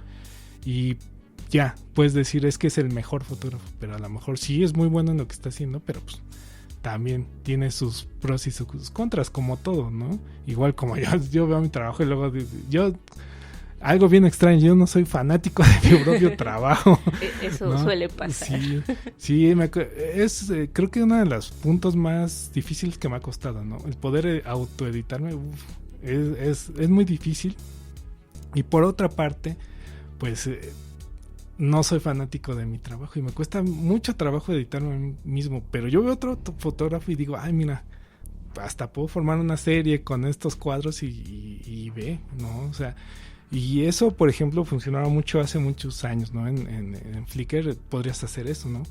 y ya, puedes decir es que es el mejor fotógrafo, pero a lo mejor sí es muy bueno en lo que está haciendo, pero pues también tiene sus pros y sus contras, como todo, ¿no? Sí. Como yo veo mi trabajo y luego yo, algo bien extraño, yo no soy fanático de mi propio trabajo.
Eso, ¿no? Suele pasar.
Sí, creo que uno de los puntos más difíciles que me ha costado, ¿no? El poder autoeditarme, es muy difícil. Y por otra parte, pues no soy fanático de mi trabajo y me cuesta mucho trabajo editarme a mí mismo, pero yo veo otro fotógrafo y digo, ay, mira, hasta puedo formar una serie con estos cuadros y ve, ¿no? O sea, y eso, por ejemplo, funcionaba mucho hace muchos años, ¿no? En Flickr podrías hacer eso, ¿no?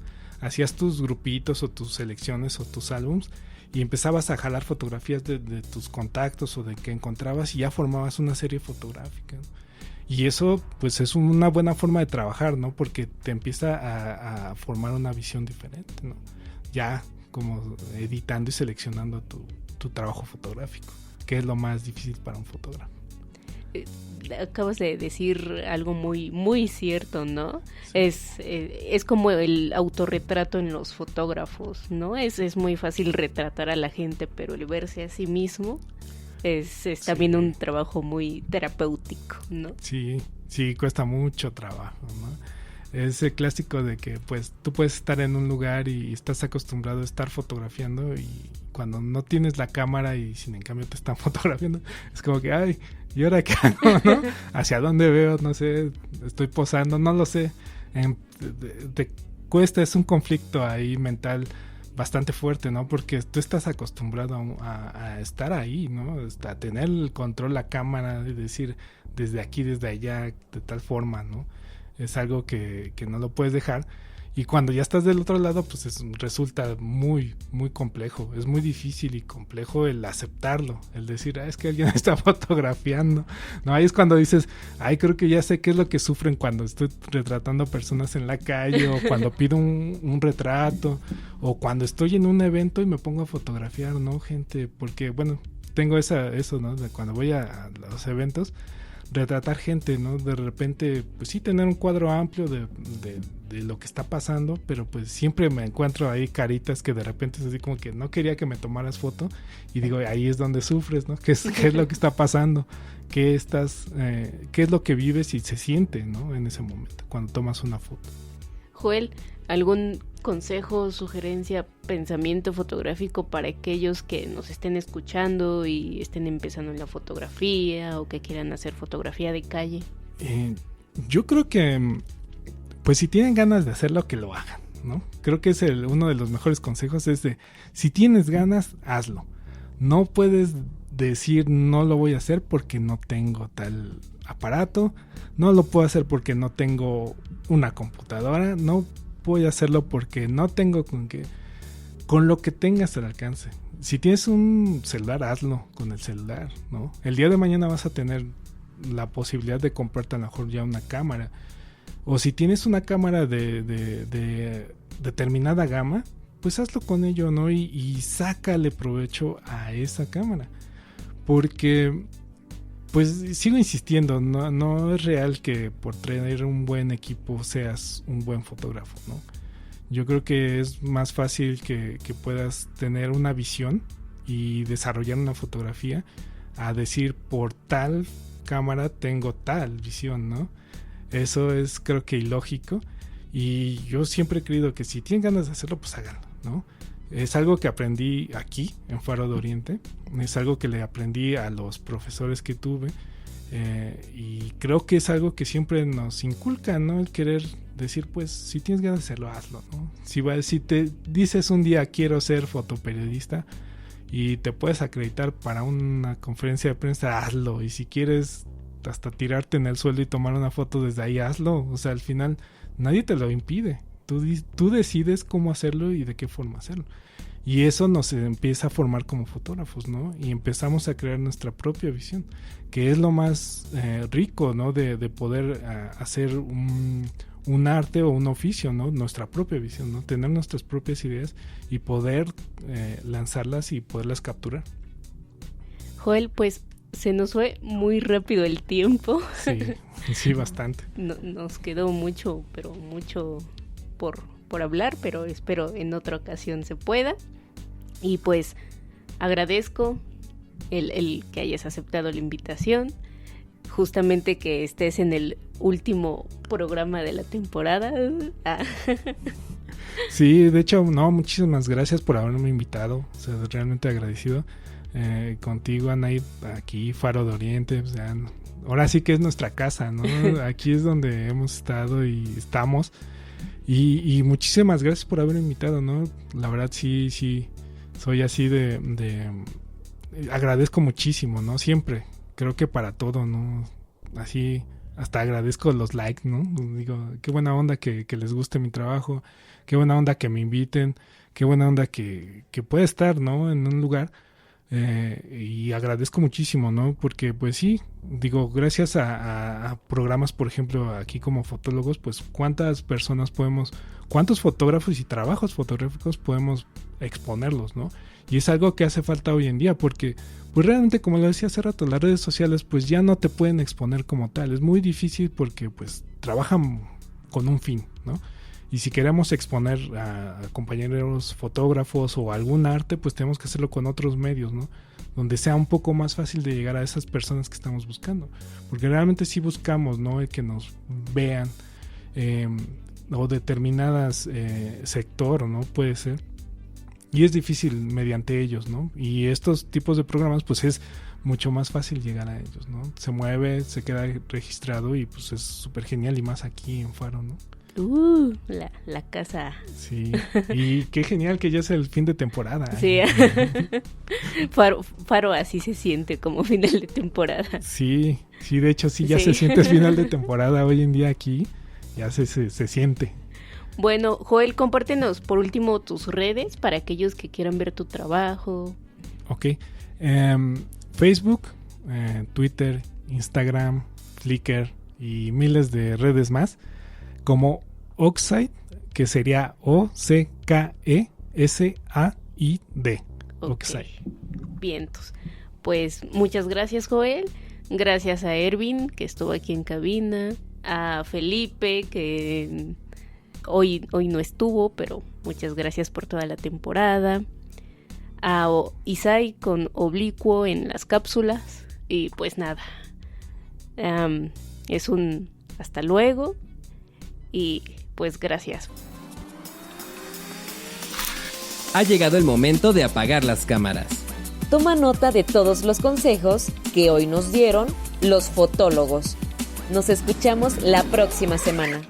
Hacías tus grupitos o tus selecciones o tus álbums y empezabas a jalar fotografías de tus contactos o de que encontrabas y ya formabas una serie fotográfica, ¿no? Y eso, pues, es una buena forma de trabajar, ¿no? Porque te empieza a formar una visión diferente, ¿no? Ya como editando y seleccionando tu trabajo fotográfico, que es lo más difícil para un fotógrafo.
Acabas de decir algo muy, muy cierto, ¿no? Sí. Es como el autorretrato en los fotógrafos, ¿no? Es muy fácil retratar a la gente, pero el verse a sí mismo es también un trabajo muy terapéutico, ¿no?
Sí, cuesta mucho trabajo, ¿no? Es el clásico de que, pues, tú puedes estar en un lugar y estás acostumbrado a estar fotografiando y cuando no tienes la cámara y sin en cambio te están fotografiando, es como que, ay, ¿y ahora qué hago, no? ¿Hacia dónde veo? No sé, estoy posando, no lo sé. Te cuesta, es un conflicto ahí mental bastante fuerte, ¿no? Porque tú estás acostumbrado a estar ahí, ¿no? A tener el control, la cámara, y decir desde aquí, desde allá, de tal forma, ¿no? Es algo que no lo puedes dejar. Y cuando ya estás del otro lado, pues resulta muy, muy complejo. Es muy difícil y complejo el aceptarlo. El decir, es que alguien está fotografiando. No, ahí es cuando dices, creo que ya sé qué es lo que sufren cuando estoy retratando personas en la calle, o cuando pido un retrato, o cuando estoy en un evento y me pongo a fotografiar, ¿no, gente? Porque, bueno, tengo eso, ¿no? De cuando voy a los eventos, retratar gente, ¿no? De repente, pues sí, tener un cuadro amplio de lo que está pasando, pero pues siempre me encuentro ahí caritas que de repente es así como que no quería que me tomaras foto, y digo, ahí es donde sufres, ¿no? ¿Qué es lo que está pasando? ¿Qué es lo que vives y se siente, ¿no? En ese momento, cuando tomas una foto.
Joel, ¿algún consejo, sugerencia, pensamiento fotográfico para aquellos que nos estén escuchando y estén empezando en la fotografía o que quieran hacer fotografía de calle?
Yo creo que, pues, si tienen ganas de hacerlo, que lo hagan, ¿no? Creo que es uno de los mejores consejos, es de, si tienes ganas, hazlo. No puedes decir, no lo voy a hacer porque no tengo tal aparato, no lo puedo hacer porque no tengo una computadora, no voy a hacerlo porque no tengo con lo que tengas al alcance. Si tienes un celular, hazlo con el celular, ¿no? El día de mañana vas a tener la posibilidad de comprarte a lo mejor ya una cámara, o si tienes una cámara de determinada gama, pues hazlo con ello, ¿no? Y sácale provecho a esa cámara, porque, pues, sigo insistiendo, no es real que por tener un buen equipo seas un buen fotógrafo, ¿no? Yo creo que es más fácil que puedas tener una visión y desarrollar una fotografía a decir, por tal cámara tengo tal visión, ¿no? Eso es, creo que, ilógico, y yo siempre he creído que si tienen ganas de hacerlo, pues háganlo, ¿no? Es algo que aprendí aquí en Faro de Oriente, es algo que le aprendí a los profesores que tuve, y creo que es algo que siempre nos inculca, ¿no? El querer decir, pues, si tienes ganas de hacerlo, hazlo, ¿no? Si te dices un día quiero ser fotoperiodista y te puedes acreditar para una conferencia de prensa, hazlo, y si quieres hasta tirarte en el suelo y tomar una foto desde ahí, hazlo. O sea, al final nadie te lo impide, Tú decides cómo hacerlo y de qué forma hacerlo. Y eso nos empieza a formar como fotógrafos, ¿no? Y empezamos a crear nuestra propia visión, que es lo más rico, ¿no? De poder hacer un arte o un oficio, ¿no? Nuestra propia visión, ¿no? Tener nuestras propias ideas y poder lanzarlas y poderlas capturar.
Joel, pues se nos fue muy rápido el tiempo.
Sí, bastante.
Nos quedó mucho, pero mucho por hablar, pero espero en otra ocasión se pueda. Y pues agradezco el que hayas aceptado la invitación, justamente que estés en el último programa de la temporada.
Sí, de hecho, muchísimas gracias por haberme invitado, o sea, realmente agradecido contigo, Anaid, aquí Faro de Oriente, o sea, ahora sí que es nuestra casa, ¿no? Aquí es donde hemos estado y estamos. Y muchísimas gracias por haberme invitado, ¿no? La verdad sí, soy así agradezco muchísimo, ¿no? Siempre, creo que para todo, ¿no? Así, hasta agradezco los likes, ¿no? Digo, qué buena onda que les guste mi trabajo, qué buena onda que me inviten, qué buena onda que pueda estar, ¿no? En un lugar. Y agradezco muchísimo, ¿no? Porque pues sí, digo, gracias a programas, por ejemplo, aquí como fotólogos, pues cuántos fotógrafos y trabajos fotográficos podemos exponerlos, ¿no? Y es algo que hace falta hoy en día, porque pues realmente, como lo decía hace rato, las redes sociales pues ya no te pueden exponer como tal, es muy difícil porque pues trabajan con un fin, ¿no? Y si queremos exponer a compañeros fotógrafos o algún arte, pues tenemos que hacerlo con otros medios, ¿no? Donde sea un poco más fácil de llegar a esas personas que estamos buscando. Porque realmente sí buscamos, ¿no? El que nos vean o determinadas sector, ¿no? Puede ser. Y es difícil mediante ellos, ¿no? Y estos tipos de programas, pues es mucho más fácil llegar a ellos, ¿no? Se mueve, se queda registrado y pues es súper genial, y más aquí en Faro, ¿no?
La casa.
Sí, y qué genial que ya es el fin de temporada.
Sí, Faro así se siente como final de temporada.
Sí, de hecho sí, ya se siente el final de temporada hoy en día aquí, ya se siente.
Bueno, Joel, compártenos por último tus redes para aquellos que quieran ver tu trabajo.
Ok, Facebook, Twitter, Instagram, Flickr y miles de redes más, como Oxide, que sería Okkesaid. Oxide.
Vientos. Pues muchas gracias, Joel. Gracias a Ervin, que estuvo aquí en cabina. A Felipe, que hoy no estuvo, pero muchas gracias por toda la temporada. A Isai con Oblicuo en las cápsulas. Y pues nada. Es un hasta luego. Y pues gracias.
Ha llegado el momento de apagar las cámaras.
Toma nota de todos los consejos que hoy nos dieron los fotólogos. Nos escuchamos la próxima semana.